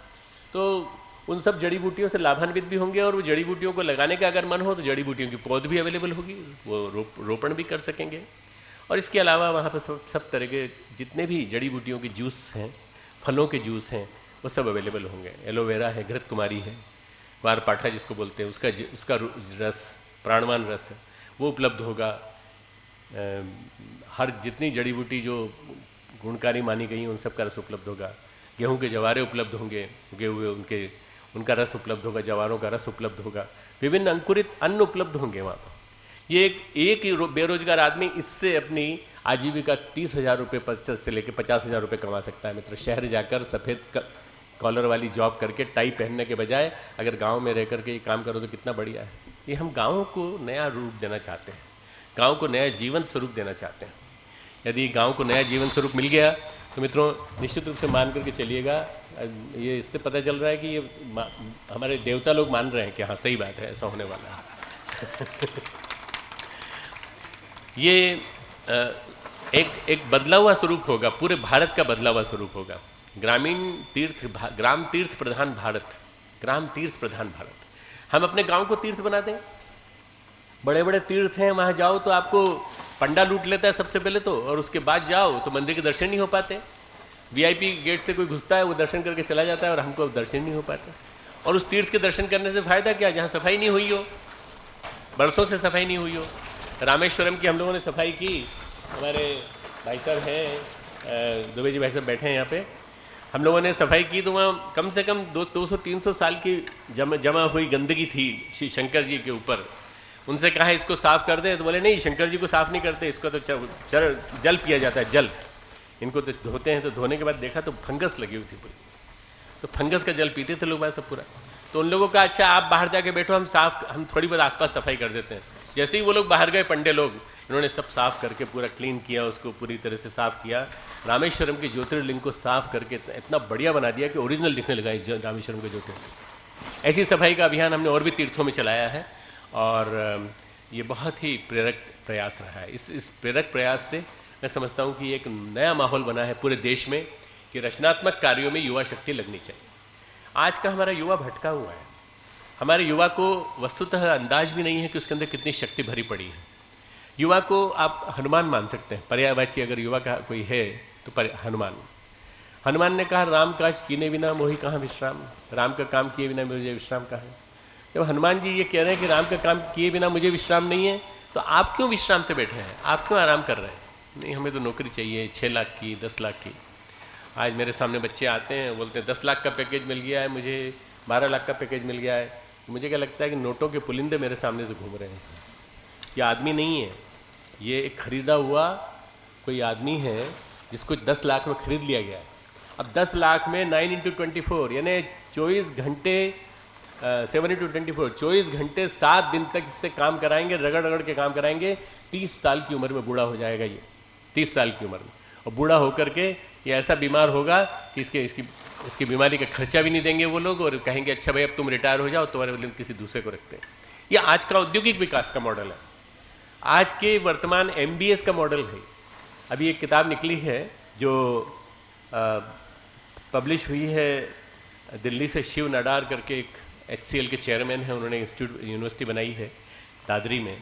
तो उन सब जड़ी बूटियों से लाभान्वित भी होंगे। और वो जड़ी बूटियों को लगाने का अगर मन हो तो जड़ी बूटियों की पौध भी अवेलेबल होगी, वो रोपण भी कर सकेंगे। और इसके अलावा वहाँ पर सब तरह के जितने भी जड़ी बूटियों के जूस हैं, फलों के जूस हैं, वो सब अवेलेबल होंगे। एलोवेरा है, घृत कुमारी है, वारपाठा जिसको बोलते हैं, उसका रस, प्राणवान रस है, वो उपलब्ध होगा। हर जितनी जड़ी बूटी जो गुणकारी मानी गई उन सब का रस उपलब्ध होगा। गेहूं के जवारे उपलब्ध होंगे, उगे हुए उनका रस उपलब्ध होगा, जवारों का रस उपलब्ध होगा, विभिन्न अंकुरित अन्न उपलब्ध होंगे वहाँ पर। ये एक ही बेरोजगार आदमी इससे अपनी आजीविका 30,000 रुपये से लेकर 50,000 रुपये कमा सकता है मित्र। शहर जाकर सफ़ेद कॉलर वाली जॉब करके टाई पहनने के बजाय अगर गांव में रह करके ये काम करो तो कितना बढ़िया है। ये हम गाँव को नया रूप देना चाहते हैं, गाँव को नया जीवंत स्वरूप देना चाहते हैं। यदि गांव को नया जीवन स्वरूप मिल गया तो मित्रों निश्चित रूप से मान करके चलिएगा, ये इससे पता चल रहा है कि ये हमारे देवता लोग मान रहे हैं कि हाँ सही बात है, ऐसा होने वाला है। ये एक बदला हुआ स्वरूप होगा, पूरे भारत का बदला हुआ स्वरूप होगा। ग्राम तीर्थ प्रधान भारत, ग्राम तीर्थ प्रधान भारत। हम अपने गांव को तीर्थ बना दें। बड़े बड़े तीर्थ हैं, वहाँ जाओ तो आपको पंडा लूट लेता है सबसे पहले तो, और उसके बाद जाओ तो मंदिर के दर्शन नहीं हो पाते। वीआईपी गेट से कोई घुसता है, वो दर्शन करके चला जाता है और हमको दर्शन नहीं हो पाते। और उस तीर्थ के दर्शन करने से फ़ायदा क्या, जहाँ सफाई नहीं हुई हो, बरसों से सफाई नहीं हुई हो। रामेश्वरम की हम लोगों ने सफाई की, हमारे भाई साहब हैं दुबे जी भाई साहब बैठे हैं यहाँ पे, हम लोगों ने सफाई की तो वहाँ कम से कम 200-300 साल की जमा हुई गंदगी थी श्री शंकर जी के ऊपर। उनसे कहा इसको साफ़ कर दें तो बोले नहीं, शंकर जी को साफ़ नहीं करते, इसको तो जल पिया जाता है, जल। इनको तो धोते हैं, तो धोने के बाद देखा तो फंगस लगी हुई थी पूरी, तो फंगस का जल पीते थे लोग बात सब पूरा। तो उन लोगों का अच्छा आप बाहर जाके बैठो, हम थोड़ी बहुत आसपास सफाई कर देते हैं। जैसे ही वो लोग बाहर गए, पंडे लोग, इन्होंने सब साफ़ करके पूरा क्लीन किया, उसको पूरी तरह से साफ़ किया। रामेश्वरम के ज्योतिर्लिंग को साफ़ करके इतना बढ़िया बना दिया कि ओरिजिनल दिखने लगा रामेश्वरम के ज्योतिर्लिंग। ऐसी सफाई का अभियान हमने और भी तीर्थों में चलाया है और ये बहुत ही प्रेरक प्रयास रहा है। इस प्रेरक प्रयास से मैं समझता हूँ कि एक नया माहौल बना है पूरे देश में कि रचनात्मक कार्यों में युवा शक्ति लगनी चाहिए। आज का हमारा युवा भटका हुआ है। हमारे युवा को वस्तुतः अंदाज भी नहीं है कि उसके अंदर कितनी शक्ति भरी पड़ी है। युवा को आप हनुमान मान सकते हैं, पर्यायवाची अगर युवा का कोई है तो हनुमान ने कहा राम काज कीने बिना मोहि कहाँ विश्राम, राम का काम किए बिना मुझे विश्राम कहाँ है। जब हनुमान जी ये कह रहे हैं कि राम का काम किए बिना मुझे विश्राम नहीं है, तो आप क्यों विश्राम से बैठे हैं, आप क्यों आराम कर रहे हैं? नहीं, हमें तो नौकरी चाहिए 6 लाख की, 10 लाख की। आज मेरे सामने बच्चे आते हैं, बोलते हैं 10 लाख का पैकेज मिल गया है, मुझे 12 लाख का पैकेज मिल गया है। मुझे क्या लगता है कि नोटों के पुलिंदे मेरे सामने से घूम रहे हैं। ये आदमी नहीं है, ये एक खरीदा हुआ कोई आदमी है जिसको 10 लाख में खरीद लिया गया है। अब 10 लाख में 9 × 24 यानी 24 घंटे 7 × 24 24 घंटे 7 दिन तक इससे काम कराएंगे, रगड़ रगड़ के काम कराएंगे। 30 साल की उम्र में बूढ़ा हो जाएगा ये, 30 साल की उम्र में। और बूढ़ा होकर के ये ऐसा बीमार होगा कि इसकी बीमारी का खर्चा भी नहीं देंगे वो लोग, और कहेंगे अच्छा भाई अब तुम रिटायर हो जाओ, तुम्हारे बदले किसी दूसरे को रखते हैं। ये आज का औद्योगिक विकास का मॉडल है, आज के वर्तमान MBS का मॉडल है। अभी एक किताब निकली है जो पब्लिश हुई है दिल्ली से, शिव नडार करके एक HCL के चेयरमैन हैं, उन्होंने यूनिवर्सिटी बनाई है दादरी में।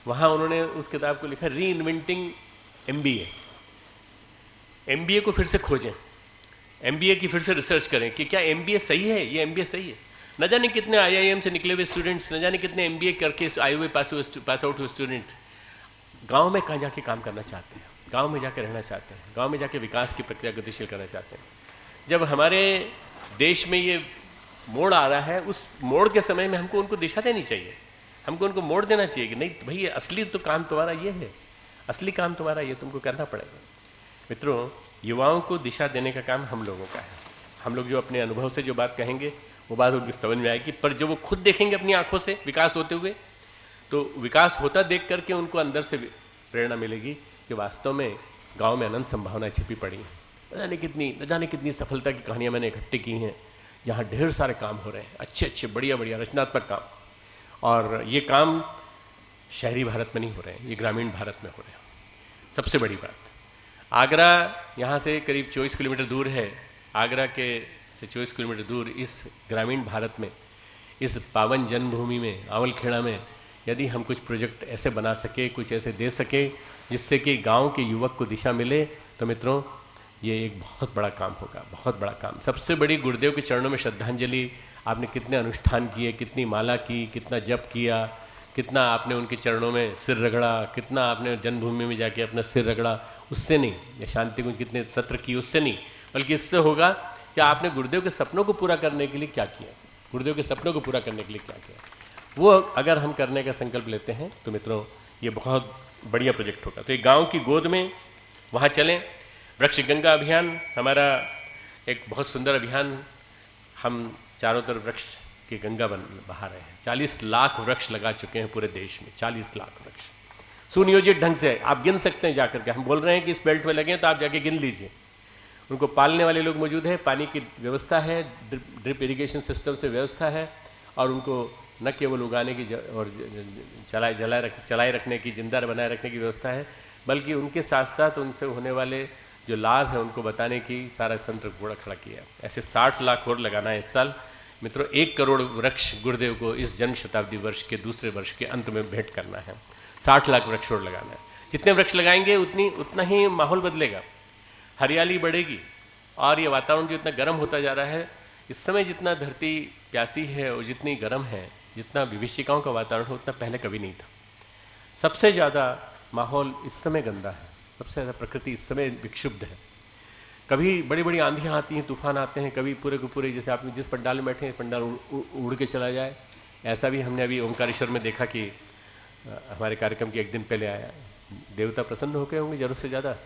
वहाँ उन्होंने उस किताब को लिखा री इन्वेंटिंग MBA को फिर से खोजें, MBA की फिर से रिसर्च करें कि क्या MBA सही है, ये MBA सही है। न जाने कितने IIM से निकले हुए स्टूडेंट्स, न जाने कितने MBA करके आए हुए पास आउट हुए स्टूडेंट गांव में कहाँ जाके काम करना चाहते हैं, गांव में जाके रहना चाहते हैं, गांव में जाके विकास की प्रक्रिया गतिशील करना चाहते हैं। जब हमारे देश में ये मोड़ आ रहा है, उस मोड़ के समय में हमको उनको दिशा देनी चाहिए, हमको उनको मोड़ देना चाहिए कि नहीं भाई असली तो काम तुम्हारा ये है, असली काम तुम्हारा ये, तुमको करना पड़ेगा। मित्रों, युवाओं को दिशा देने का काम हम लोगों का है। हम लोग जो अपने अनुभव से जो बात कहेंगे वो बात उनको समझ में आएगी, पर जब वो खुद देखेंगे अपनी आंखों से विकास होते हुए, तो विकास होता देख करके उनको अंदर से प्रेरणा मिलेगी कि वास्तव में गांव में अनंत संभावनाएं छिपी पड़ी हैं। न जाने कितनी सफलता की कहानियां मैंने इकट्ठी की हैं, जहाँ ढेर सारे काम हो रहे हैं, अच्छे अच्छे बढ़िया बढ़िया रचनात्मक काम। और ये काम शहरी भारत में नहीं हो रहे हैं, ये ग्रामीण भारत में हो रहे हैं। सबसे बड़ी बात, आगरा यहाँ से करीब 24 किलोमीटर दूर है। आगरा के से 24 किलोमीटर दूर इस ग्रामीण भारत में, इस पावन जन्मभूमि में, आवलखेड़ा में, यदि हम कुछ प्रोजेक्ट ऐसे बना सके, कुछ ऐसे दे सके जिससे कि गांव के युवक को दिशा मिले, तो मित्रों ये एक बहुत बड़ा काम होगा, बहुत बड़ा काम। सबसे बड़ी गुरुदेव के चरणों में श्रद्धांजलि। आपने कितने अनुष्ठान किए, कितनी माला की, कितना जप किया, कितना आपने उनके चरणों में सिर रगड़ा, कितना आपने जन्मभूमि में जाके अपना सिर रगड़ा, उससे नहीं, या शांति कुंज कितने सत्र किए, उससे नहीं, बल्कि इससे होगा कि आपने गुरुदेव के सपनों को पूरा करने के लिए क्या किया, गुरुदेव के सपनों को पूरा करने के लिए क्या किया। वो अगर हम करने का संकल्प लेते हैं तो मित्रों ये बहुत बढ़िया प्रोजेक्ट होगा। तो एक गाँव की गोद में वहाँ चलें। वृक्ष गंगा अभियान हमारा एक बहुत सुंदर अभियान, हम चारों तरफ वृक्ष की गंगा बहा रहे हैं। 40 लाख वृक्ष लगा चुके हैं पूरे देश में, 40 लाख वृक्ष। सुनियोजित ढंग से आप गिन सकते हैं जाकर के। हम बोल रहे हैं कि इस बेल्ट में लगे तो आप जाके गिन लीजिए। उनको पालने वाले लोग मौजूद हैं, पानी की व्यवस्था है, ड्रिप इरिगेशन सिस्टम से व्यवस्था है, और उनको न केवल उगाने की और चलाए रखने की, जिंदा बनाए रखने की व्यवस्था है, बल्कि उनके साथ साथ उनसे होने वाले जो लाभ है उनको बताने की सारा तंत्र घोड़ा खड़ा किया। ऐसे 60 लाख और लगाना है इस साल। मित्रों, 1 करोड़ वृक्ष गुरुदेव को इस जन्म शताब्दी वर्ष के दूसरे वर्ष के अंत में भेंट करना है। 60 लाख वृक्ष और लगाना है। जितने वृक्ष लगाएंगे उतना ही माहौल बदलेगा, हरियाली बढ़ेगी, और ये वातावरण जो इतना गर्म होता जा रहा है, इस समय जितना धरती प्यासी है और जितनी गर्म है, जितना विभीषिकाओं का वातावरण हो, उतना पहले कभी नहीं था। सबसे ज़्यादा माहौल इस समय गंदा है, सबसे ज़्यादा प्रकृति इस समय विक्षुब्ध है। कभी बड़ी बड़ी आंधियाँ आती हैं, तूफान आते हैं, कभी पूरे के पूरे, जैसे आप जिस पंडाल में बैठे हैं पंडाल उड़ के चला जाए। ऐसा भी हमने अभी ओंकारेश्वर में देखा कि हमारे कार्यक्रम के एक दिन पहले आया, देवता प्रसन्न हो गए होंगे ज़रूरत से ज़्यादा,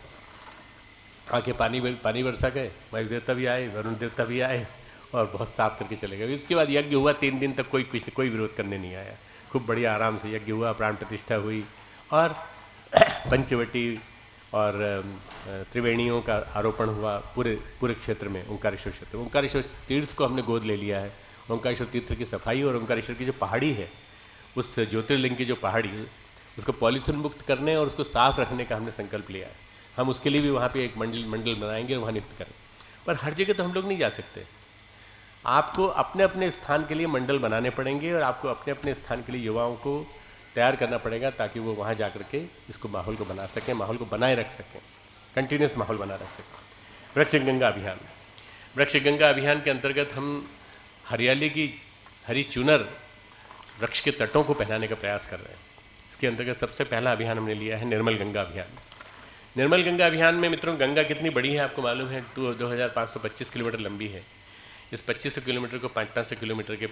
आके पानी बरसा गए, वायु देवता भी आए, वरुण देवता भी आए, और बहुत साफ करके चले गए। उसके बाद यज्ञ हुआ, 3 दिन तक कोई विरोध करने नहीं आया। खूब बढ़िया आराम से यज्ञ हुआ, प्राण प्रतिष्ठा हुई, और पंचवटी और त्रिवेणियों का आरोपण हुआ पूरे क्षेत्र में, ओंकारेश्वर क्षेत्र। ओंकारेश्वर तीर्थ को हमने गोद ले लिया है। ओंकारेश्वर तीर्थ की सफाई और ओंकारेश्वर की जो पहाड़ी है, उस ज्योतिर्लिंग की जो पहाड़ी है, उसको पॉलीथीन मुक्त करने और उसको साफ रखने का हमने संकल्प लिया है। हम उसके लिए भी वहाँ पे एक मंडल बनाएंगे और वहाँ नियुक्त करेंगे। पर हर जगह तो हम लोग नहीं जा सकते। आपको अपने अपने स्थान के लिए मंडल बनाने पड़ेंगे, और आपको अपने अपने स्थान के लिए युवाओं को तैयार करना पड़ेगा, ताकि वो वहाँ जा कर के इसको माहौल को बना सकें, माहौल को बनाए रख सकें, कंटिन्यूस माहौल बना रख सकें। वृक्ष गंगा अभियान के अंतर्गत हम हरियाली की हरी चुनर वृक्ष के तटों को पहनाने का प्रयास कर रहे हैं। इसके अंतर्गत सबसे पहला अभियान हमने लिया है निर्मल गंगा अभियान। निर्मल गंगा अभियान में मित्रों, गंगा कितनी बड़ी है आपको मालूम है, 2525 किलोमीटर लंबी है। इस 2500 किलोमीटर को 500 किलोमीटर के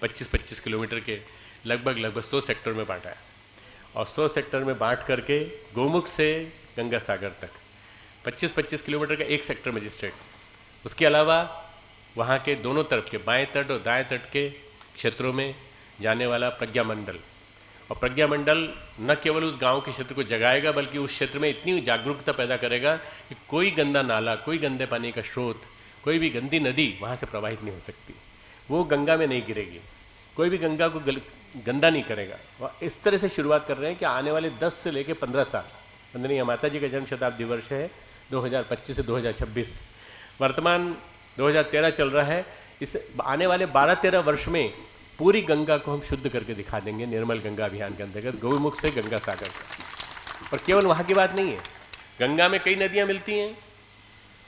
25 किलोमीटर के लगभग 100 सेक्टर में बांटा है, और 100 सेक्टर में बांट करके गोमुख से गंगा सागर तक 25 किलोमीटर का एक सेक्टर मजिस्ट्रेट। उसके अलावा वहाँ के दोनों तरफ के बाएं तट और दाएं तट के क्षेत्रों में जाने वाला प्रज्ञा मंडल, और प्रज्ञा मंडल न केवल उस गांव के क्षेत्र को जगाएगा, बल्कि उस क्षेत्र में इतनी जागरूकता पैदा करेगा कि कोई गंदा नाला, कोई गंदे पानी का स्रोत, कोई भी गंदी नदी वहाँ से प्रवाहित नहीं हो सकती, वो गंगा में नहीं गिरेगी, कोई भी गंगा को गंदा नहीं करेगा। और इस तरह से शुरुआत कर रहे हैं कि आने वाले 10 से लेकर 15 साल, वंदनीय माता जी का जन्म शताब्दी वर्ष है 2025 से 2026, वर्तमान 2013 चल रहा है। इस आने वाले 12-13 वर्ष में पूरी गंगा को हम शुद्ध करके दिखा देंगे निर्मल गंगा अभियान के अंतर्गत, गौमुख से गंगा सागर तक। और केवल वहाँ की बात नहीं है, गंगा में कई नदियाँ मिलती हैं,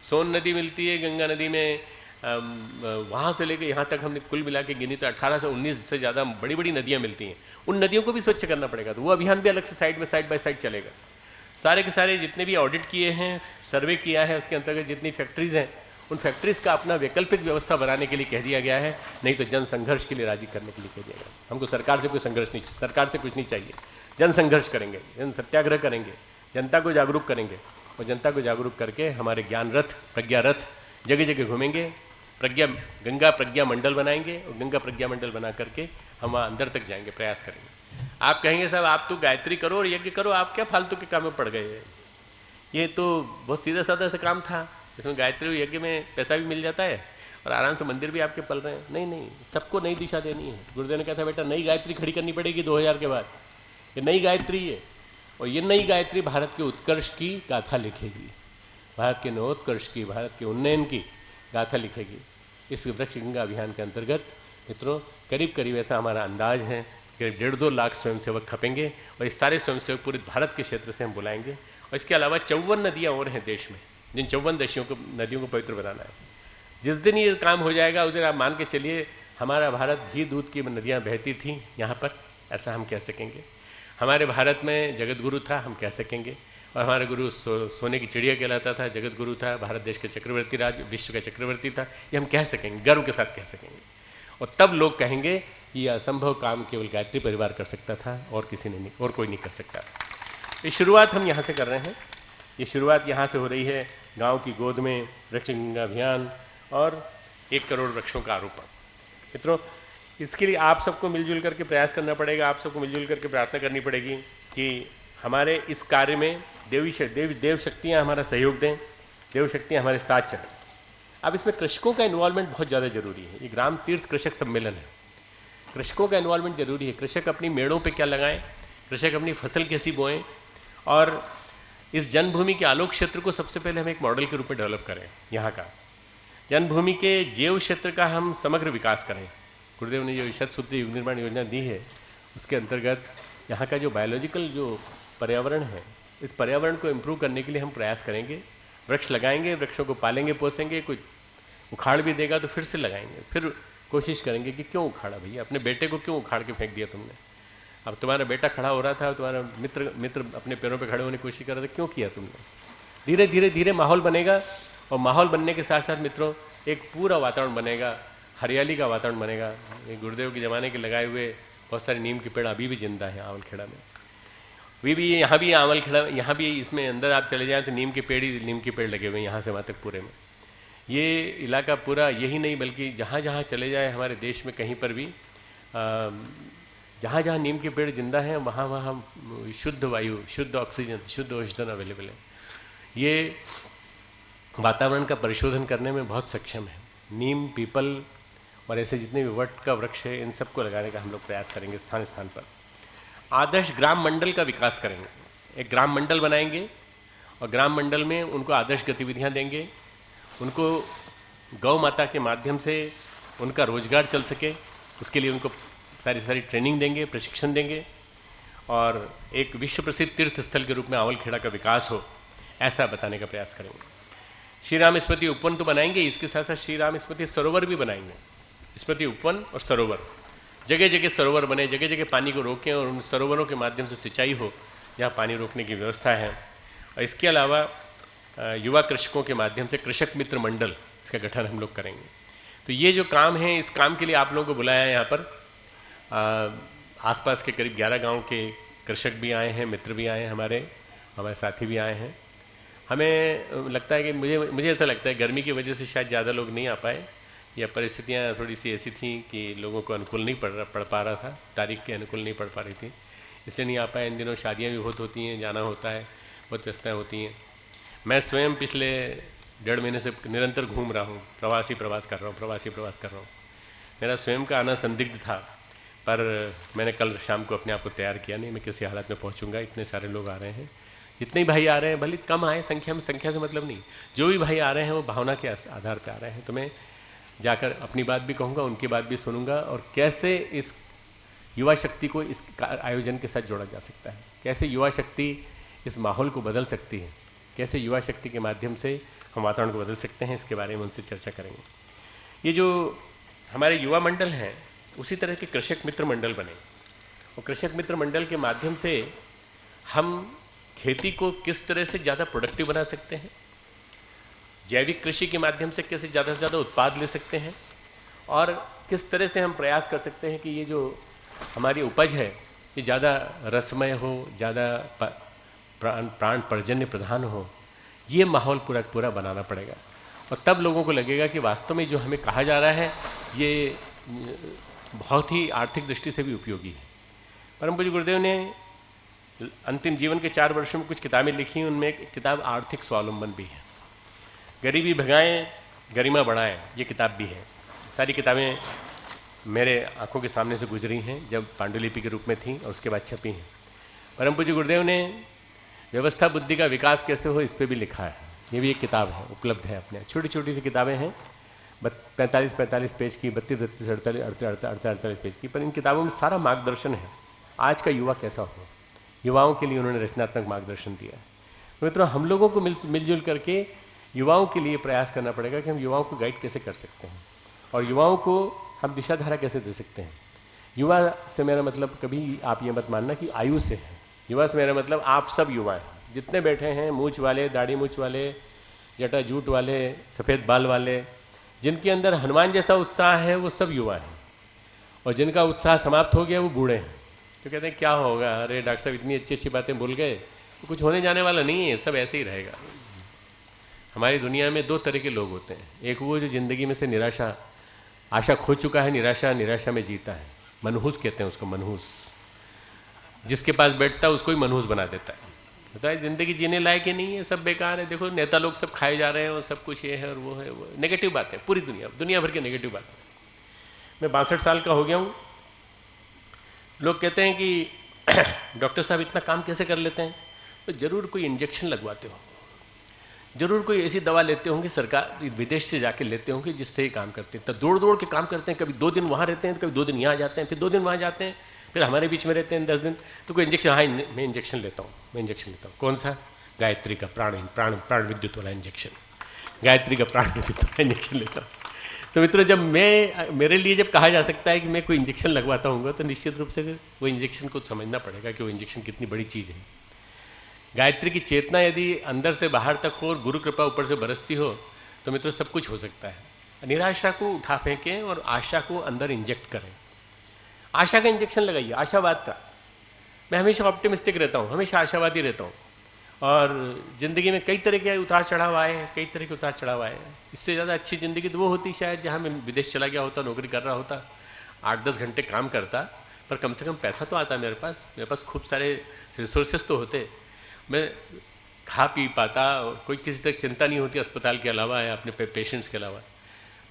सोन नदी मिलती है गंगा नदी में, वहाँ से लेकर यहाँ तक हमने कुल मिला के गिनी तो 18 से 19 से ज़्यादा बड़ी बड़ी नदियाँ मिलती हैं। उन नदियों को भी स्वच्छ करना पड़ेगा, तो वो अभियान भी अलग से साइड बाय साइड चलेगा। सारे के सारे जितने भी ऑडिट किए हैं, सर्वे किया है, उसके अंतर्गत जितनी फैक्ट्रीज़ हैं, उन फैक्ट्रीज़ का अपना वैकल्पिक व्यवस्था बनाने के लिए कह दिया गया है, नहीं तो जन संघर्ष के लिए राजी करने के लिए कह दिया गया है। हमको सरकार से कोई संघर्ष नहीं, सरकार से कुछ नहीं चाहिए, जन संघर्ष करेंगे, जन सत्याग्रह करेंगे, जनता को जागरूक करेंगे, और जनता को जागरूक करके हमारे ज्ञान रथ, प्रज्ञा रथ जगह जगह घूमेंगे, गंगा प्रज्ञा मंडल बनाएंगे, और गंगा प्रज्ञा मंडल बना करके हम वहाँ अंदर तक जाएंगे, प्रयास करेंगे। आप कहेंगे साहब आप तो गायत्री करो और यज्ञ करो, आप क्या फालतू के काम में पड़ गए? ये तो बहुत सीधा साधा सा काम था, इसमें गायत्री और यज्ञ में पैसा भी मिल जाता है और आराम से मंदिर भी आपके पल रहे हैं। नहीं, सबको नई दिशा देनी है। गुरुदेव ने कहा था बेटा नई गायत्री खड़ी करनी पड़ेगी 2000 के बाद, ये नई गायत्री है, और ये नई गायत्री भारत के उत्कर्ष की गाथा लिखेगी, भारत के नवोत्कर्ष की, भारत के उन्नयन की गाथा लिखेगी। इस वृक्ष गंगा अभियान के अंतर्गत मित्रों करीब ऐसा हमारा अंदाज है, करीब 1.5-2 लाख स्वयंसेवक खपेंगे, और ये सारे स्वयंसेवक पूरे भारत के क्षेत्र से हम बुलाएंगे। और इसके अलावा 54 नदियाँ और हैं देश में, जिन 54 नदियों को पवित्र बनाना है। जिस दिन ये काम हो जाएगा उस दिन आप मान के चलिए हमारा भारत घी दूध की नदियाँ बहती थी यहाँ पर, ऐसा हम कह सकेंगे। हमारे भारत में जगत गुरु था, हम कह सकेंगे, और हमारा गुरु सोने की चिड़िया कहलाता था, जगत गुरु था, भारत देश का चक्रवर्ती राज, विश्व का चक्रवर्ती था, ये हम कह सकेंगे, गर्व के साथ कह सकेंगे। और तब लोग कहेंगे ये असंभव काम केवल गायत्री परिवार कर सकता था, और किसी ने नहीं, और कोई नहीं कर सकता। ये शुरुआत हम यहाँ से कर रहे हैं, ये शुरुआत यहाँ से हो रही है, गाँव की गोद में वृक्ष गंगा अभियान और 1 करोड़ वृक्षों का आरोपण। मित्रों इसके लिए आप सबको मिलजुल करके प्रयास करना पड़ेगा, आप सबको मिलजुल करके प्रार्थना करनी पड़ेगी कि हमारे इस कार्य में देव शक्तियाँ हमारा सहयोग दें, देव शक्तियाँ हमारे साथ चलें। अब इसमें कृषकों का इन्वॉल्वमेंट बहुत ज़्यादा जरूरी है। ये ग्राम तीर्थ कृषक सम्मेलन है, कृषकों का इन्वॉल्वमेंट जरूरी है। कृषक अपनी मेड़ों पे क्या लगाएं, कृषक अपनी फसल कैसी बोएं, और इस जन्मभूमि के आलोक क्षेत्र को सबसे पहले हम एक मॉडल के रूप में डेवलप करें। यहाँ का जन्मभूमि के जैव क्षेत्र का हम समग्र विकास करें। गुरुदेव ने जो शतसूत्री युग निर्माण योजना दी है, उसके अंतर्गत यहाँ का जो बायोलॉजिकल जो पर्यावरण है, इस पर्यावरण को इम्प्रूव करने के लिए हम प्रयास करेंगे। वृक्ष लगाएंगे, वृक्षों को पालेंगे पोसेंगे, कोई उखाड़ भी देगा तो फिर से लगाएंगे, फिर कोशिश करेंगे कि क्यों उखाड़ा भैया, अपने बेटे को क्यों उखाड़ के फेंक दिया तुमने। अब तुम्हारा बेटा खड़ा हो रहा था, तुम्हारा मित्र अपने पैरों पे खड़े होने की कोशिश कर रहा था, क्यों किया तुमने। धीरे धीरे धीरे माहौल बनेगा, और माहौल बनने के साथ साथ मित्रों एक पूरा वातावरण बनेगा, हरियाली का वातावरण बनेगा। ये गुरुदेव के ज़माने के लगाए हुए बहुत सारे नीम के पेड़ अभी भी जिंदा है आवलखेड़ा में। भी यहाँ भी आवलखेड़ा, यहाँ भी इसमें अंदर आप चले जाएँ तो नीम के पेड़ लगे हुए हैं यहाँ से वहाँ तक पूरे में। ये इलाका पूरा यही नहीं बल्कि जहाँ जहाँ चले जाए हमारे देश में कहीं पर भी जहाँ जहाँ नीम के पेड़ जिंदा हैं वहाँ वहाँ शुद्ध वायु, शुद्ध ऑक्सीजन, शुद्ध औषधन अवेलेबल है। ये वातावरण का परिशोधन करने में बहुत सक्षम है। नीम, पीपल और ऐसे जितने भी वट का वृक्ष है, इन सबको लगाने का हम लोग प्रयास करेंगे स्थान स्थान पर। आदर्श ग्राम मंडल का विकास करेंगे, एक ग्राम मंडल बनाएंगे और ग्राम मंडल में उनको आदर्श गतिविधियाँ देंगे, उनको गौ माता के माध्यम से उनका रोजगार चल सके, उसके लिए उनको सारी ट्रेनिंग देंगे, प्रशिक्षण देंगे, और एक विश्व प्रसिद्ध तीर्थ स्थल के रूप में आवलखेड़ा का विकास हो, ऐसा बताने का प्रयास करेंगे। श्री राम स्मृति उपवन तो बनाएंगे, इसके साथ साथ श्री राम स्मृति सरोवर भी बनाएंगे। स्मृति उपवन और सरोवर, जगह जगह सरोवर बने, जगह जगह पानी को रोकें और उन सरोवरों के माध्यम से सिंचाई हो जहाँ पानी रोकने की व्यवस्था है। और इसके अलावा युवा कृषकों के माध्यम से कृषक मित्र मंडल, इसका गठन हम लोग करेंगे। तो ये जो काम है, इस काम के लिए आप लोगों को बुलाया है यहाँ पर। आसपास के करीब 11 गांव के कृषक भी आए हैं, मित्र भी आए हैं, हमारे साथी भी आए हैं। हमें लगता है कि मुझे ऐसा लगता है गर्मी की वजह से शायद ज़्यादा लोग नहीं आ पाए, या परिस्थितियाँ थोड़ी सी ऐसी थी कि लोगों को अनुकूल नहीं पड़ पा रहा था, तारीख के अनुकूल नहीं पड़ पा रही थी, इसलिए नहीं आ पाए। इन दिनों शादियाँ भी बहुत होती हैं, जाना होता है, बहुत व्यस्तताएँ होती हैं। मैं स्वयं पिछले 1.5 महीने से निरंतर घूम रहा हूँ, प्रवासी प्रवास कर रहा हूँ। मेरा स्वयं का आना संदिग्ध था, पर मैंने कल शाम को अपने आप को तैयार किया, नहीं मैं किसी हालत में पहुँचूँगा। इतने सारे लोग आ रहे हैं, जितने भाई आ रहे हैं, भले कम आए संख्या से मतलब नहीं, जो भी भाई आ रहे हैं वो भावना के आधार पर आ रहे हैं। तो मैं जाकर अपनी बात भी कहूँगा, उनकी बात भी सुनूंगा, और कैसे इस युवा शक्ति को इस आयोजन के साथ जोड़ा जा सकता है, कैसे युवा शक्ति इस माहौल को बदल सकती है, कैसे युवा शक्ति के माध्यम से हम वातावरण को बदल सकते हैं, इसके बारे में उनसे चर्चा करेंगे। ये जो हमारे युवा मंडल हैं, उसी तरह के कृषक मित्र मंडल बने, और कृषक मित्र मंडल के माध्यम से हम खेती को किस तरह से ज़्यादा प्रोडक्टिव बना सकते हैं, जैविक कृषि के माध्यम से कैसे ज़्यादा से ज़्यादा उत्पाद ले सकते हैं, और किस तरह से हम प्रयास कर सकते हैं कि ये जो हमारी उपज है ये ज़्यादा रसमय हो, ज़्यादा प्राण पर्जन्य प्रधान हो। ये माहौल पूरा बनाना पड़ेगा, और तब लोगों को लगेगा कि वास्तव में जो हमें कहा जा रहा है ये बहुत ही आर्थिक दृष्टि से भी उपयोगी है। परम पूज्य गुरुदेव ने अंतिम जीवन के 4 वर्षों में कुछ किताबें लिखी, उनमें एक किताब आर्थिक स्वावलंबन भी है। गरीबी भगाएं, गरिमा बढ़ाएं, ये किताब भी है। सारी किताबें मेरे आंखों के सामने से गुजरी हैं जब पांडुलिपि के रूप में थी, और उसके बाद छपी हैं। परम पूज्य गुरुदेव ने व्यवस्था बुद्धि का विकास कैसे हो, इस पर भी लिखा है। ये भी एक किताब है, उपलब्ध है अपने। छोटी छोटी सी किताबें हैं, 45 पेज की, 32 48 पेज की, पर इन किताबों में सारा मार्गदर्शन है आज का युवा कैसा हो। युवाओं के लिए उन्होंने रचनात्मक मार्गदर्शन दिया है। मित्रों, हम लोगों को मिलजुल करके युवाओं के लिए प्रयास करना पड़ेगा कि हम युवाओं को गाइड कैसे कर सकते हैं, और युवाओं को हम दिशा धारा कैसे दे सकते हैं। युवा से मेरा मतलब, कभी आप ये मत मानना कि आयु से है। युवा से मेरा मतलब आप सब युवा हैं, जितने बैठे हैं, मूछ वाले, दाढ़ी मूछ वाले, जटा जूट वाले, सफ़ेद बाल वाले, जिनके अंदर हनुमान जैसा उत्साह है वो सब युवा हैं, और जिनका उत्साह समाप्त हो गया वो बूढ़े हैं। तो कहते हैं क्या होगा, अरे डॉक्टर साहब इतनी अच्छी अच्छी बातें भूल गए, तो कुछ होने जाने वाला नहीं है, सब ऐसे ही रहेगा। हमारी दुनिया में 2 तरह के लोग होते हैं। एक वो जो ज़िंदगी में से निराशा आशा खो चुका है, निराशा निराशा में जीता है। मनहूस कहते हैं उसको, मनहूस। जिसके पास बैठता है उसको ही मनहूस बना देता है। बताए ज़िंदगी जीने लायक ही नहीं है, सब बेकार है। देखो नेता लोग सब खाए जा रहे हैं और सब कुछ ये है और वो है, वो नेगेटिव बात है। पूरी दुनिया भर की नेगेटिव बात है। मैं 62 साल का हो गया हूँ। लोग कहते हैं कि डॉक्टर साहब इतना काम कैसे कर लेते हैं? तो ज़रूर कोई इंजेक्शन लगवाते हो, ज़रूर कोई ऐसी दवा लेते होंगे, सरकार विदेश से जाके लेते होंगे जिससे ये काम करते हैं। तो दौड़ के काम करते हैं, कभी 2 दिन वहाँ रहते हैं, कभी 2 दिन यहाँ जाते हैं, फिर 2 दिन वहाँ जाते हैं, फिर हमारे बीच में रहते हैं 10 दिन। तो कोई इंजेक्शन, हाँ मैं इंजेक्शन लेता हूँ। कौन सा? गायत्री का प्राण विद्युत वाला इंजेक्शन, गायत्री का प्राण विद्युत वाला इंजेक्शन लेता हूँ। तो मित्रों, जब मेरे लिए जब कहा जा सकता है कि मैं कोई इंजेक्शन लगवाता हूँ, तो निश्चित रूप से वो इंजेक्शन को समझना पड़ेगा कि वो इंजेक्शन कितनी बड़ी चीज़ है। गायत्री की चेतना यदि अंदर से बाहर तक हो और गुरु कृपा ऊपर से बरसती हो, तो मित्रों सब कुछ हो सकता है। निराशा को उठा फेंकें और आशा को अंदर इंजेक्ट करें। आशा का इंजेक्शन लगाइए, आशावाद का। मैं हमेशा ऑप्टिमिस्टिक रहता हूँ, हमेशा आशावादी रहता हूँ। और ज़िंदगी में कई तरह के उतार चढ़ाव आए हैं, कई तरह के उतार चढ़ाव आए हैं। इससे ज़्यादा अच्छी ज़िंदगी तो वो होती शायद जहाँ मैं विदेश चला गया होता, नौकरी कर रहा होता, 8-10 घंटे काम करता, पर कम से कम पैसा तो आता मेरे पास खूब सारे रिसोर्सेज तो होते, मैं खा पी पाता, कोई किसी तक चिंता नहीं होती अस्पताल के अलावा या अपने पेशेंट्स के अलावा।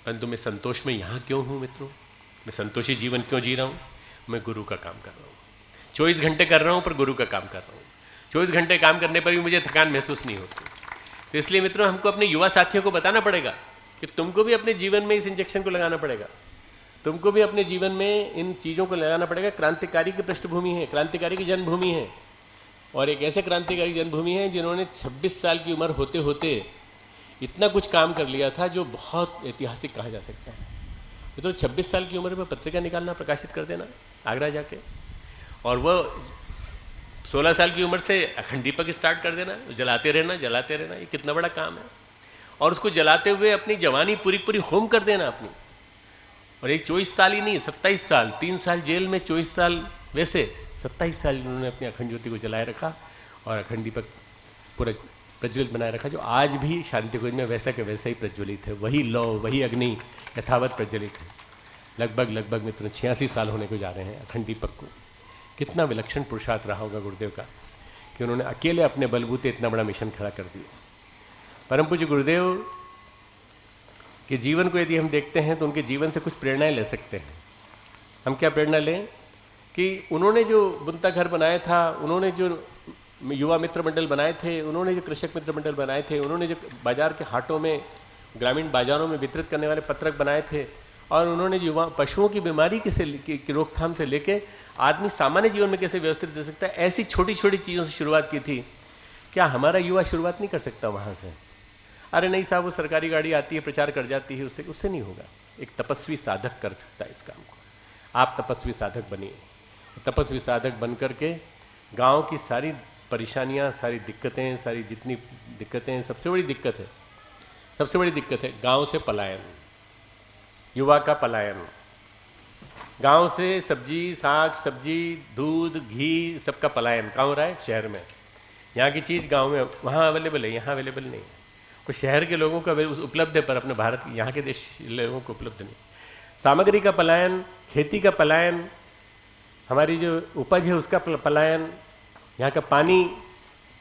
परंतु मैं संतोष में यहाँ क्यों हूँ मित्रों? मैं संतोषी जीवन क्यों जी रहा हूँ? मैं गुरु का काम कर रहा हूँ। 24 घंटे कर रहा हूँ पर गुरु का काम कर रहा हूँ। 24 घंटे काम करने पर भी मुझे थकान महसूस नहीं होती। तो इसलिए मित्रों, हमको अपने युवा साथियों को बताना पड़ेगा कि तुमको भी अपने जीवन में इस इंजेक्शन को लगाना पड़ेगा, तुमको भी अपने जीवन में इन चीज़ों को लगाना पड़ेगा। क्रांतिकारी की पृष्ठभूमि है, क्रांतिकारी की जन्मभूमि है, और एक ऐसे क्रांतिकारी जन्मभूमि है जिन्होंने 26 साल की उम्र होते होते इतना कुछ काम कर लिया था जो बहुत ऐतिहासिक कहा जा सकता है। तो 26 साल की उम्र में पत्रिका निकालना, प्रकाशित कर देना आगरा जाके, और वो 16 साल की उम्र से अखंड दीपक स्टार्ट कर देना, जलाते रहना, ये कितना बड़ा काम है। और उसको जलाते हुए अपनी जवानी पूरी होम कर देना अपनी। और एक 24 साल ही नहीं, 27 साल, 3 साल जेल में, 24 साल वैसे, 27 साल उन्होंने अपनी अखंड ज्योति को जलाए रखा और अखंड दीपक पूरा प्रज्वलित बनाए रखा, जो आज भी शांति कुंज में वैसा के वैसा ही प्रज्वलित है। वही लौ, वही अग्नि यथावत प्रज्वलित है। लगभग मित्रों 86 साल होने को जा रहे हैं अखंड दीपक को। कितना विलक्षण पुरुषार्थ रहा होगा गुरुदेव का कि उन्होंने अकेले अपने बलबूते इतना बड़ा मिशन खड़ा कर दिया। परम पूज्य गुरुदेव के जीवन को यदि हम देखते हैं तो उनके जीवन से कुछ प्रेरणाएं ले सकते हैं। हम क्या प्रेरणा लें कि उन्होंने जो बुनता घर बनाया था, उन्होंने जो युवा मित्र मंडल बनाए थे, उन्होंने जो कृषक मित्र मंडल बनाए थे, उन्होंने जो बाजार के हाटों में, ग्रामीण बाजारों में वितरित करने वाले पत्रक बनाए थे, और उन्होंने युवा पशुओं की बीमारी की रोकथाम से लेके आदमी सामान्य जीवन में कैसे व्यवस्थित दे सकता है, ऐसी छोटी छोटी चीज़ों से शुरुआत की थी। क्या हमारा युवा शुरुआत नहीं कर सकता वहाँ से? अरे नहीं साहब, वो सरकारी गाड़ी आती है, प्रचार कर जाती है, उससे नहीं होगा। एक तपस्वी साधक कर सकता है इस काम को। आप तपस्वी साधक बनिए। तपस्वी साधक बन करके गांव की सारी परेशानियां, सारी दिक्कतें, सारी जितनी दिक्कतें हैं, सबसे बड़ी दिक्कत है गांव से पलायन, युवा का पलायन। गांव से साग सब्जी, दूध, घी, सबका पलायन कहाँ हो रहा है? शहर में। यहाँ की चीज़ गांव में वहाँ अवेलेबल है, यहाँ अवेलेबल नहीं है। वो शहर के लोगों का उपलब्ध है पर अपने भारत यहाँ के देश लोगों को उपलब्ध नहीं। सामग्री का पलायन, खेती का पलायन, हमारी जो उपज है उसका पलायन, यहाँ का पानी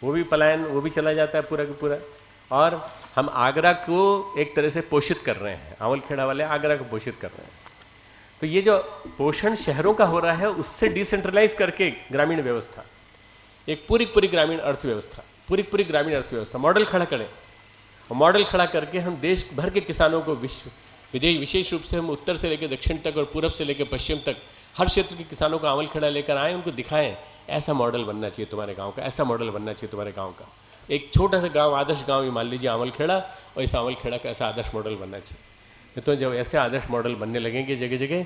वो भी पलायन, वो भी चला जाता है पूरा का पूरा। और हम आगरा को एक तरह से पोषित कर रहे हैं, आवलखेड़ा वाले आगरा को पोषित कर रहे हैं। तो ये जो पोषण शहरों का हो रहा है, उससे डिसेंट्रलाइज करके ग्रामीण व्यवस्था, एक पूरी ग्रामीण अर्थव्यवस्था, पूरी ग्रामीण अर्थव्यवस्था मॉडल खड़ा करें। और मॉडल खड़ा करके हम देश भर के किसानों को विशेष रूप से हम उत्तर से लेकर दक्षिण तक और पूरब से लेकर पश्चिम तक हर क्षेत्र के किसानों को आवलखेड़ा लेकर आए, उनको दिखाएं ऐसा मॉडल बनना चाहिए तुम्हारे गांव का, ऐसा मॉडल बनना चाहिए तुम्हारे गांव का। एक छोटा सा गांव, आदर्श गांव ये मान लीजिए आवलखेड़ा, और इस आवलखेड़ा का ऐसा आदर्श मॉडल बनना चाहिए। तो जब ऐसे आदर्श मॉडल बनने लगेंगे जगह जगह,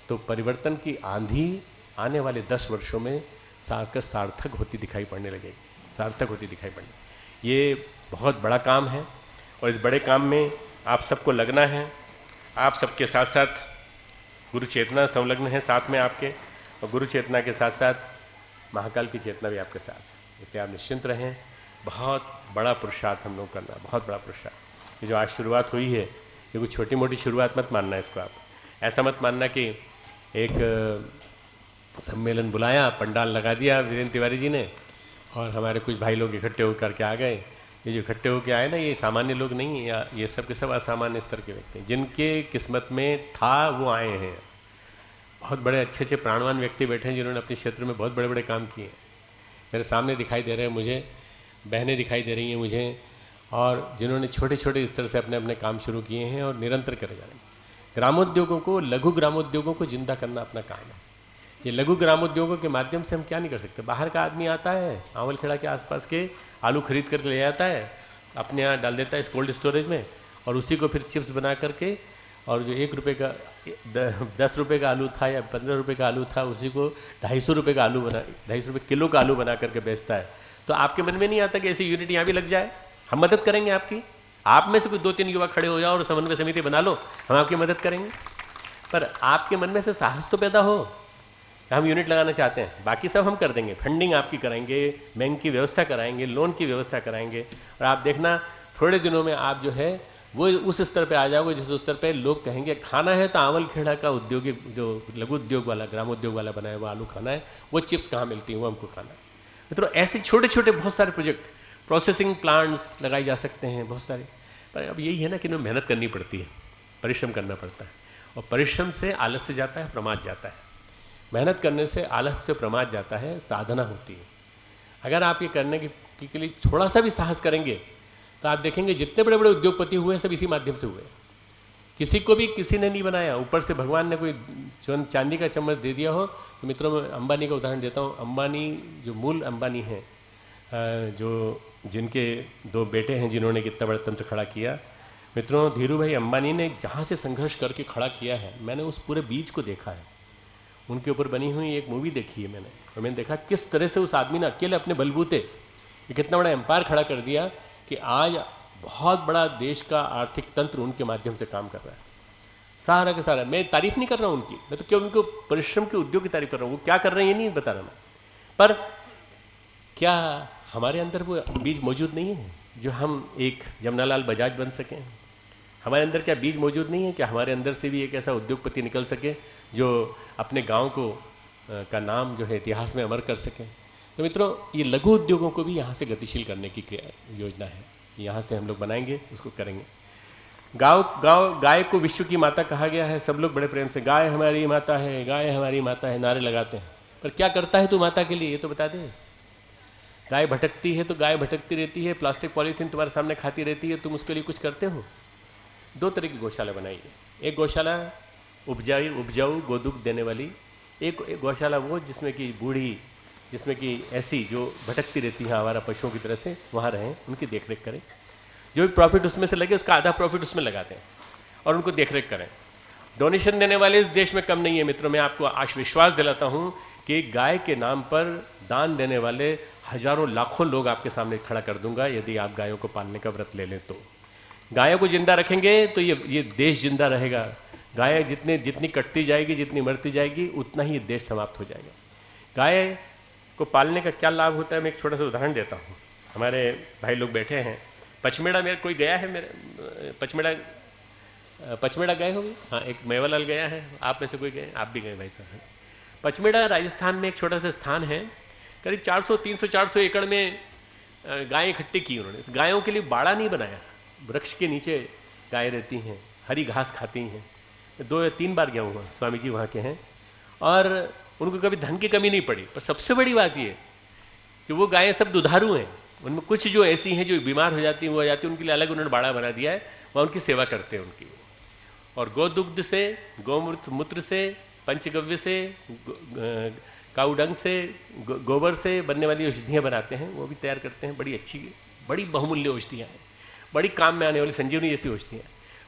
तो परिवर्तन की आंधी आने वाले 10 वर्षों में सार्थक होती दिखाई पड़ने लगेगी, ये बहुत बड़ा काम है और इस बड़े काम में आप सबको लगना है। आप सबके साथ साथ गुरु चेतना संलग्न है साथ में आपके, और गुरु चेतना के साथ साथ महाकाल की चेतना भी आपके साथ है। इसलिए आप निश्चिंत रहें। बहुत बड़ा पुरुषार्थ हम लोग करना, बहुत बड़ा पुरुषार्थ। ये जो आज शुरुआत हुई है, ये कोई छोटी मोटी शुरुआत मत मानना इसको आप। ऐसा मत मानना कि एक सम्मेलन बुलाया, पंडाल लगा दिया वीरेंद्र तिवारी जी ने और हमारे कुछ भाई लोग इकट्ठे होकर के आ गए। ये जो इकट्ठे होकर आए ना, ये सामान्य लोग नहीं, या ये सब के सब असामान्य स्तर के व्यक्ति हैं। जिनके किस्मत में था वो आए हैं। बहुत बड़े अच्छे अच्छे प्राणवान व्यक्ति बैठे हैं जिन्होंने अपने क्षेत्र में बहुत बड़े बड़े काम किए हैं। मेरे सामने दिखाई दे रहे हैं मुझे, बहनें दिखाई दे रही हैं मुझे, और जिन्होंने छोटे छोटे स्तर से अपने अपने काम शुरू किए हैं और निरंतर करे जा रहे हैं। ग्रामोद्योगों को, लघु ग्रामोद्योगों को जिंदा करना अपना काम है। ये लघु ग्रामोद्योगों के माध्यम से हम क्या नहीं कर सकते। बाहर का आदमी आता है, आंवलखेड़ा के आसपास के आलू खरीद कर ले आता है, अपने यहाँ डाल देता है इस कोल्ड स्टोरेज में, और उसी को फिर चिप्स बना करके, और जो 1 रुपये का 10 रुपये का आलू था या 15 रुपये का आलू था, उसी को 250 रुपये का आलू बना 250 रुपये किलो का आलू बना करके बेचता है। तो आपके मन में नहीं आता कि ऐसी यूनिट यहाँ भी लग जाए, हम मदद करेंगे आपकी। आप में से कोई 2-3 युवा खड़े हो जाओ और समन्वय समिति बना लो, हम आपकी मदद करेंगे। पर आपके मन में से साहस तो पैदा हो, हम यूनिट लगाना चाहते हैं, बाकी सब हम कर देंगे। फंडिंग आपकी कराएंगे, बैंक की व्यवस्था कराएंगे, लोन की व्यवस्था कराएंगे, और आप देखना थोड़े दिनों में आप जो है वो उस स्तर पे आ जाओगे जिस स्तर पे लोग कहेंगे खाना है तो आंवलखेड़ा का उद्योगिक जो लघु उद्योग वाला, ग्रामोद्योग वाला बनाया हुआ आलू खाना है, वो चिप्स कहाँ मिलती हैं वो हमको खाना है। मित्रों, ऐसे छोटे छोटे बहुत सारे प्रोजेक्ट, प्रोसेसिंग प्लांट्स लगाए जा सकते हैं बहुत सारे। पर अब यही है ना कि इन्हें मेहनत करनी पड़ती है, परिश्रम करना पड़ता है, और परिश्रम से आलस्य जाता है, प्रमाद जाता है। मेहनत करने से आलस्य प्रमाद जाता है, साधना होती है। अगर आप ये करने के लिए थोड़ा सा भी साहस करेंगे तो आप देखेंगे जितने बड़े बड़े उद्योगपति हुए सब इसी माध्यम से हुए। किसी को भी किसी ने नहीं बनाया, ऊपर से भगवान ने कोई चांदी का चम्मच दे दिया हो। तो मित्रों, मैं अंबानी का उदाहरण देता हूँ। अंबानी जो मूल अंबानी हैं, जो जिनके 2 बेटे हैं जिन्होंने कितना बड़ा तंत्र खड़ा किया, मित्रों धीरू भाई अंबानी ने जहाँ से संघर्ष करके खड़ा किया है, मैंने उस पूरे बीज को देखा है। उनके ऊपर बनी हुई एक मूवी देखी है मैंने, और मैंने देखा किस तरह से उस आदमी ने अकेले अपने बलबूते ये कितना बड़ा एम्पायर खड़ा कर दिया कि आज बहुत बड़ा देश का आर्थिक तंत्र उनके माध्यम से काम कर रहा है। सारा का सारा, मैं तारीफ नहीं कर रहा हूँ उनकी, मैं तो क्या उनको परिश्रम के उद्योग की तारीफ कर रहा हूँ। वो क्या कर रहे हैं ये नहीं बता रहा मैं, पर क्या हमारे अंदर वो बीज मौजूद नहीं है जो हम एक जमनालाल बजाज बन सकें? हमारे अंदर क्या बीज मौजूद नहीं है? क्या हमारे अंदर से भी एक ऐसा उद्योगपति निकल सके जो अपने गांव को का नाम जो है इतिहास में अमर कर सके? तो मित्रों, ये लघु उद्योगों को भी यहाँ से गतिशील करने की योजना है, यहाँ से हम लोग बनाएंगे, उसको करेंगे। गाय को विश्व की माता कहा गया है। सब लोग बड़े प्रेम से गाय हमारी माता है, गाय हमारी माता है नारे लगाते हैं, पर क्या करता है तू माता के लिए ये तो बता दे। गाय भटकती है तो गाय भटकती रहती है, प्लास्टिक पॉलीथीन तुम्हारे सामने खाती रहती है, तुम उसके लिए कुछ करते हो? 2 तरह की गौशाला बनाई है। एक गौशाला उपजाऊ गोदुग्ध देने वाली, एक गौशाला वो जिसमें कि बूढ़ी, जिसमें कि ऐसी जो भटकती रहती हैं आवारा पशुओं की तरह से, वहाँ रहें, उनकी देखरेख करें। जो भी प्रॉफिट उसमें से लगे उसका आधा प्रॉफिट उसमें लगाते हैं और उनको देखरेख करें। डोनेशन देने वाले इस देश में कम नहीं है मित्रों। मैं आपको विश्वास दिलाता हूँ कि गाय के नाम पर दान देने वाले हजारों लाखों लोग आपके सामने खड़ा कर दूंगा यदि आप गायों को पालने का व्रत ले लें तो। गायों को जिंदा रखेंगे तो ये देश जिंदा रहेगा। गायें जितनी कटती जाएगी, जितनी मरती जाएगी, उतना ही ये देश समाप्त हो जाएगा। गाय को पालने का क्या लाभ होता है, मैं एक छोटा सा उदाहरण देता हूँ। हमारे भाई लोग बैठे हैं, पचमेड़ा में कोई गया है? मेरे पचमेड़ा गए होंगे? हाँ, एक मेवालाल गया है, आप में से कोई गए? आप भी गए भाई साहब। पचमेड़ा राजस्थान में एक छोटा सा स्थान है, करीब 300-400 एकड़ में गायें इकट्ठी की उन्होंने। इस गायों के लिए बाड़ा नहीं बनाया, वृक्ष के नीचे गायें रहती हैं, हरी घास खाती हैं। 2 या 3 बार गया हूँ, स्वामी जी वहाँ के हैं, और उनको कभी धन की कमी नहीं पड़ी। पर सबसे बड़ी बात ये कि वो गायें सब दुधारू हैं, उनमें कुछ जो ऐसी हैं जो बीमार हो जाती हैं वो आ जाती हैं, उनके लिए अलग उन्होंने बाड़ा बना दिया है, वहाँ उनकी सेवा करते हैं उनकी। और गोदुग्ध से, गौमूत्र से, पंचगव्य से, काउडंग से, गोबर से बनने वाली औषधियाँ बनाते हैं, वो भी तैयार करते हैं। बड़ी अच्छी, बड़ी बहुमूल्य औषधियाँ हैं, बड़ी काम में आने वाली संजीवनी जैसी औषधियाँ।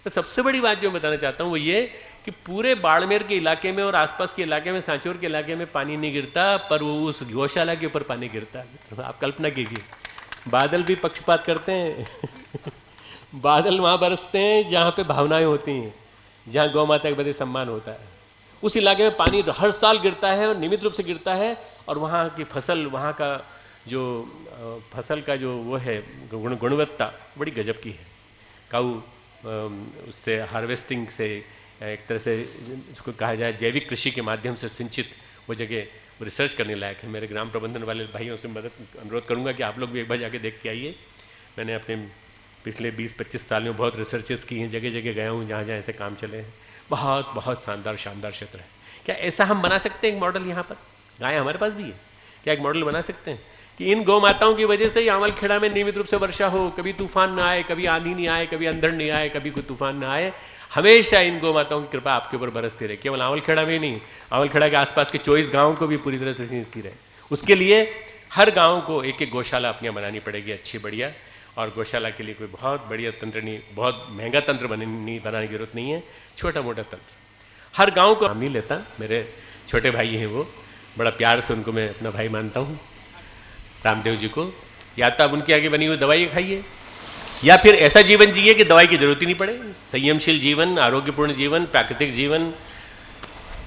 तो सबसे बड़ी बात जो मैं बताना चाहता हूँ वो ये कि पूरे बाड़मेर के इलाके में और आसपास के इलाके में, सांचौर के इलाके में पानी नहीं गिरता, पर वो उस गौशाला के ऊपर पानी गिरता है। आप कल्पना कीजिए, बादल भी पक्षपात करते हैं बादल वहाँ बरसते हैं जहाँ पे भावनाएं होती हैं, जहाँ गौ माता के प्रति सम्मान होता है। उस इलाके में पानी हर साल गिरता है और नियमित रूप से गिरता है, और वहाँ की फसल, वहाँ का जो फसल का जो वो है गुणवत्ता बड़ी गजब की है। काऊ उससे हार्वेस्टिंग से एक तरह से इसको कहा जाए जैविक कृषि के माध्यम से सिंचित वो जगह वो रिसर्च करने लायक है। मेरे ग्राम प्रबंधन वाले भाइयों से मदद अनुरोध करूंगा कि आप लोग भी एक बार जाके देख के आइए। मैंने अपने पिछले 20-25 साल में बहुत रिसर्चेस की हैं, जगह जगह गया हूँ जहाँ जहाँ ऐसे काम चले हैं। बहुत बहुत शानदार क्षेत्र है। क्या ऐसा हम बना सकते हैं एक मॉडल? यहाँ पर गाय हमारे पास भी है, क्या एक मॉडल बना सकते हैं कि इन गौ माताओं की वजह से ही आंवलखेड़ा में नियमित रूप से वर्षा हो, कभी तूफान ना आए, कभी आंधी नहीं आए, कभी अंधड़ नहीं आए, कभी कोई तूफान ना आए, हमेशा इन गौ माताओं की कृपा आपके ऊपर बरसती रहे। केवल आंवलखेड़ा में ही नहीं, आंवलखेड़ा के आसपास के 24 गाँव को भी पूरी तरह से सींचती रहे। उसके लिए हर गाँव को एक एक गौशाला अपनी बनानी पड़ेगी, अच्छी बढ़िया। और गौशाला के लिए कोई बहुत बढ़िया तंत्र नहीं, बहुत महंगा तंत्र बनाने की जरूरत नहीं है, छोटा मोटा तंत्र हर गांव को। नाम नहीं लेता, मेरे छोटे भाई हैं वो, बड़ा प्यार से उनको मैं अपना भाई मानता हूँ, रामदेव जी को। या तो आप उनके आगे बनी हुई दवाई खाइए, या फिर ऐसा जीवन जिए कि दवाई की जरूरत ही नहीं पड़े। संयमशील जीवन, आरोग्यपूर्ण जीवन, प्राकृतिक जीवन,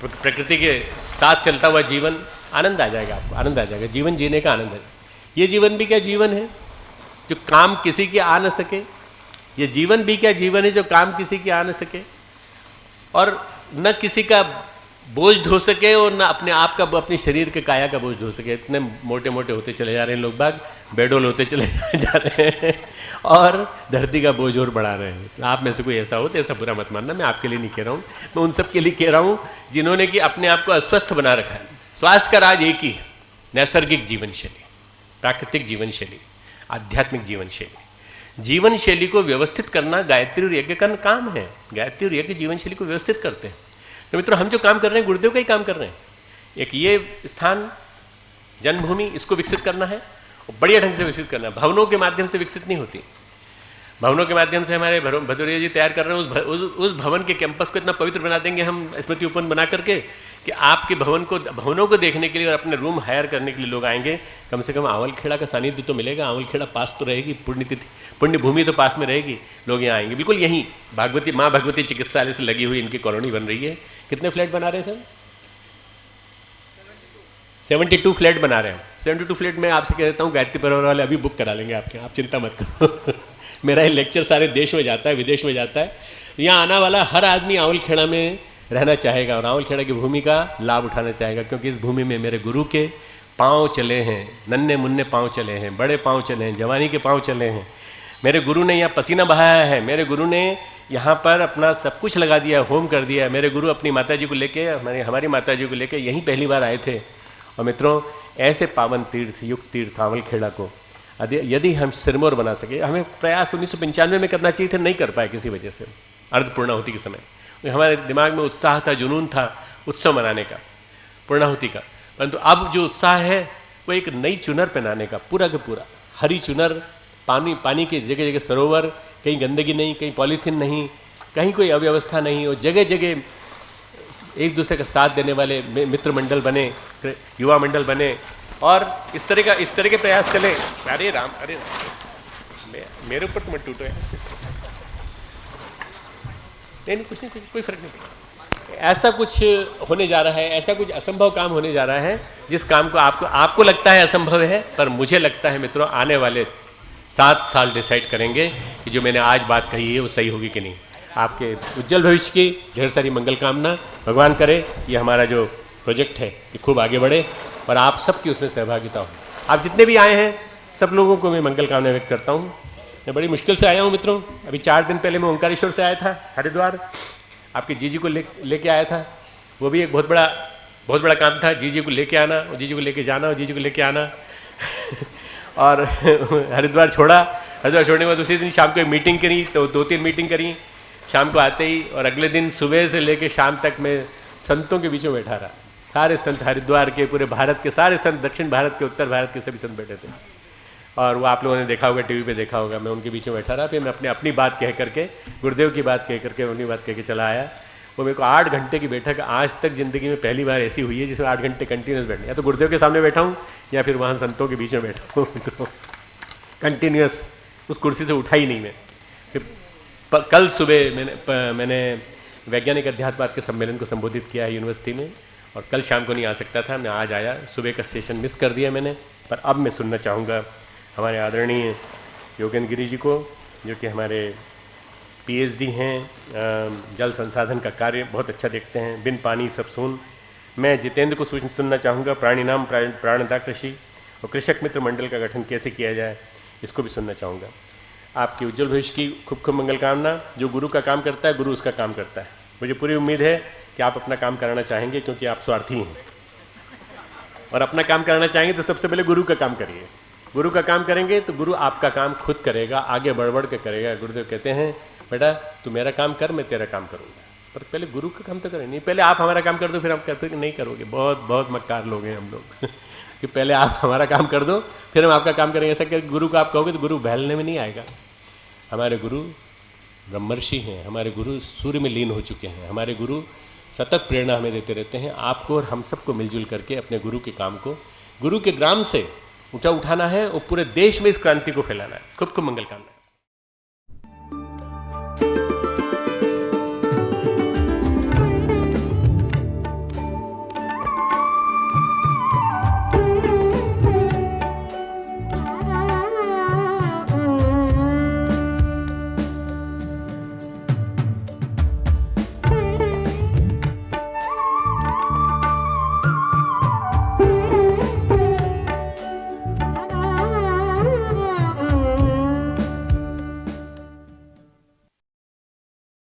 प्रकृति के साथ चलता हुआ जीवन, आनंद आ जाएगा आपको, आनंद आ जाएगा। जीवन जीने का आनंद है। ये जीवन भी क्या जीवन है जो काम किसी के आ न सके? ये जीवन भी क्या जीवन है जो काम किसी के आ न सके और न किसी का बोझ ढो सके और न अपने आप का, अपने शरीर के काया का बोझ ढो सके। इतने मोटे मोटे होते चले जा रहे हैं लोग बाग, बेडोल होते चले जा रहे हैं और धरती का बोझ और बढ़ा रहे हैं। आप में से कोई ऐसा हो तो ऐसा बुरा मत मानना, मैं आपके लिए नहीं कह रहा हूँ, मैं उन सब के लिए कह रहा हूँ जिन्होंने कि अपने आप को अस्वस्थ बना रखा है। स्वास्थ्य का राज एक ही है, नैसर्गिक जीवन शैली, प्राकृतिक जीवन शैली, आध्यात्मिक जीवन शैली। जीवन शैली को व्यवस्थित करना गायत्री और यज्ञ का काम है। गायत्री और यज्ञ जीवन शैली को व्यवस्थित करते हैं। तो मित्रों, हम जो काम कर रहे हैं गुरुदेव का ही काम कर रहे हैं। एक ये स्थान जन्मभूमि, इसको विकसित करना है और बढ़िया ढंग से विकसित करना है। भवनों के माध्यम से विकसित नहीं होती। भवनों के माध्यम से हमारे भदौरिया जी तैयार कर रहे हैं, उस भवन के कैंपस को इतना पवित्र बना देंगे हम स्मृति उपवन बना करके कि आपके भवनों को देखने के लिए और अपने रूम हायर करने के लिए लोग आएंगे। कम से कम आंवलखेड़ा का सानिध्य तो मिलेगा, आंवलखेड़ा पास तो रहेगी, पुण्यतिथि पुण्य भूमि तो पास में रहेगी, लोग यहाँ आएंगे। बिल्कुल यहीं भागवती माँ भगवती चिकित्सालय से लगी हुई इनकी कॉलोनी बन रही है। कितने फ्लैट बना रहे हैं सर? 72 फ्लैट बना रहे हैं। 72 फ्लैट में आपसे कह देता हूँ गायत्री परिवार वाले अभी बुक करा लेंगे आपके, आप चिंता मत करो। मेरा ये लेक्चर सारे देश में जाता है, विदेश में जाता है। यहाँ आने वाला हर आदमी आंवलखेड़ा में रहना चाहेगा और आंवलखेड़ा की भूमि का लाभ उठाना चाहेगा, क्योंकि इस भूमि में मेरे गुरु के पाँव चले हैं, नन्हे मुन्ने पाँव चले हैं, बड़े पाँव चले हैं, जवानी के पाँव चले हैं। मेरे गुरु ने यहाँ पसीना बहाया है, मेरे गुरु ने यहाँ पर अपना सब कुछ लगा दिया, होम कर दिया। मेरे गुरु अपनी माताजी को लेके, हमारी माताजी को लेके यहीं पहली बार आए थे। और मित्रों, ऐसे पावन तीर्थ, युक्त तीर्थ आंवलखेड़ा को यदि हम सिरमौर बना सके, हमें प्रयास 1995 में करना चाहिए था, नहीं कर पाए किसी वजह से, अर्ध पूर्णाहुति के समय। हमारे दिमाग में उत्साह था, जुनून था उत्सव मनाने का, पूर्णाहुति का, परंतु अब जो उत्साह है वो एक नई चुनर पहनाने का, पूरा का पूरा हरी चुनर, पानी के जगह जगह सरोवर, कहीं गंदगी नहीं, कहीं पॉलीथीन नहीं, कहीं कोई अव्यवस्था नहीं, और जगह जगह एक दूसरे का साथ देने वाले मित्र मंडल बने, युवा मंडल बने, और इस तरह के प्रयास चले। अरे राम, अरे राम, मेरे ऊपर तो मत टूटो यार। नहीं, कुछ नहीं, कोई फर्क नहीं। ऐसा कुछ होने जा रहा है, ऐसा कुछ असंभव काम होने जा रहा है, जिस काम को आपको लगता है असंभव है, पर मुझे लगता है मित्रों आने वाले 7 साल डिसाइड करेंगे कि जो मैंने आज बात कही है वो सही होगी कि नहीं। आपके उज्जवल भविष्य की ढेर सारी मंगल कामना। भगवान करे ये हमारा जो प्रोजेक्ट है ये खूब आगे बढ़े और आप सबकी उसमें सहभागिता हो। आप जितने भी आए हैं सब लोगों को मैं मंगल कामना व्यक्त करता हूँ। मैं बड़ी मुश्किल से आया हूँ मित्रों। अभी 4 दिन पहले मैं ओंकारेश्वर से आया था, हरिद्वार, आपके जीजी को लेके आया था। वो भी एक बहुत बड़ा काम था, जीजी को लेके आना और जीजी को लेके जाना और जीजी को लेके आना और हरिद्वार छोड़ा। हरिद्वार छोड़ने के बाद उसी दिन शाम को एक मीटिंग करी, तो 2-3 मीटिंग करी शाम को आते ही, और अगले दिन सुबह से लेके शाम तक मैं संतों के बीच में बैठा रहा। सारे संत हरिद्वार के, पूरे भारत के सारे संत, दक्षिण भारत के, उत्तर भारत के सभी संत बैठे थे। और वो आप लोगों ने देखा होगा, टीवी पे देखा होगा, मैं उनके बीच में बैठा रहा। फिर मैं अपनी बात कह करके, गुरुदेव की बात कह करके, अपनी बात कह के चला आया। वो मेरे को 8 घंटे की बैठक आज तक ज़िंदगी में पहली बार ऐसी हुई है जिसमें 8 घंटे कंटिन्यूस बैठना, या तो गुरुदेव के सामने बैठा हूँ या फिर वहाँ संतों के बीच में बैठा हूँ। तो कंटिन्यूस उस कुर्सी से उठा ही नहीं मैं। फिर कल सुबह मैंने वैज्ञानिक अध्यात्मवाद के सम्मेलन को संबोधित किया है यूनिवर्सिटी में, और कल शाम को नहीं आ सकता था, मैं आज आया। सुबह का सेशन मिस कर दिया मैंने, पर अब मैं सुनना चाहूँगा हमारे आदरणीय योगेंद्र गिरी जी को, जो कि हमारे PhD हैं, जल संसाधन का कार्य बहुत अच्छा देखते हैं। बिन पानी सब सून। मैं जितेंद्र को सुनना चाहूँगा, प्राणी नाम प्राणदा कृषि और कृषक मित्र मंडल का गठन कैसे किया जाए, इसको भी सुनना चाहूँगा। आपकी उज्जवल भविष्य की खूब खूब मंगल कामना। जो गुरु का काम करता है, गुरु उसका काम करता है। मुझे पूरी उम्मीद है कि आप अपना काम कराना चाहेंगे, क्योंकि आप स्वार्थी हैं और अपना काम कराना चाहेंगे तो सबसे पहले गुरु का काम करिए। गुरु का काम करेंगे तो गुरु आपका काम खुद करेगा, आगे बढ़ बढ़ के करेगा। गुरुदेव कहते हैं बेटा तू मेरा काम कर, मैं तेरा काम करूँगा, पर पहले गुरु का काम तो करें। नहीं, पहले आप हमारा काम कर दो फिर हम कर नहीं करोगे। बहुत बहुत मक्कार लोग हैं हम लोग कि पहले आप हमारा काम कर दो फिर हम आपका काम करेंगे। ऐसा कर गुरु को आप कहोगे तो गुरु बहलने में नहीं आएगा। हमारे गुरु ब्रह्मर्षि हैं, हमारे गुरु सूर्य में लीन हो चुके हैं, हमारे गुरु सतत प्रेरणा हमें देते रहते हैं। आपको और हम सबको मिलजुल करके अपने गुरु के काम को, गुरु के ग्राम से ऊंचा उठाना है और पूरे देश में इस क्रांति को फैलाना है। खूब खूब मंगल कामना।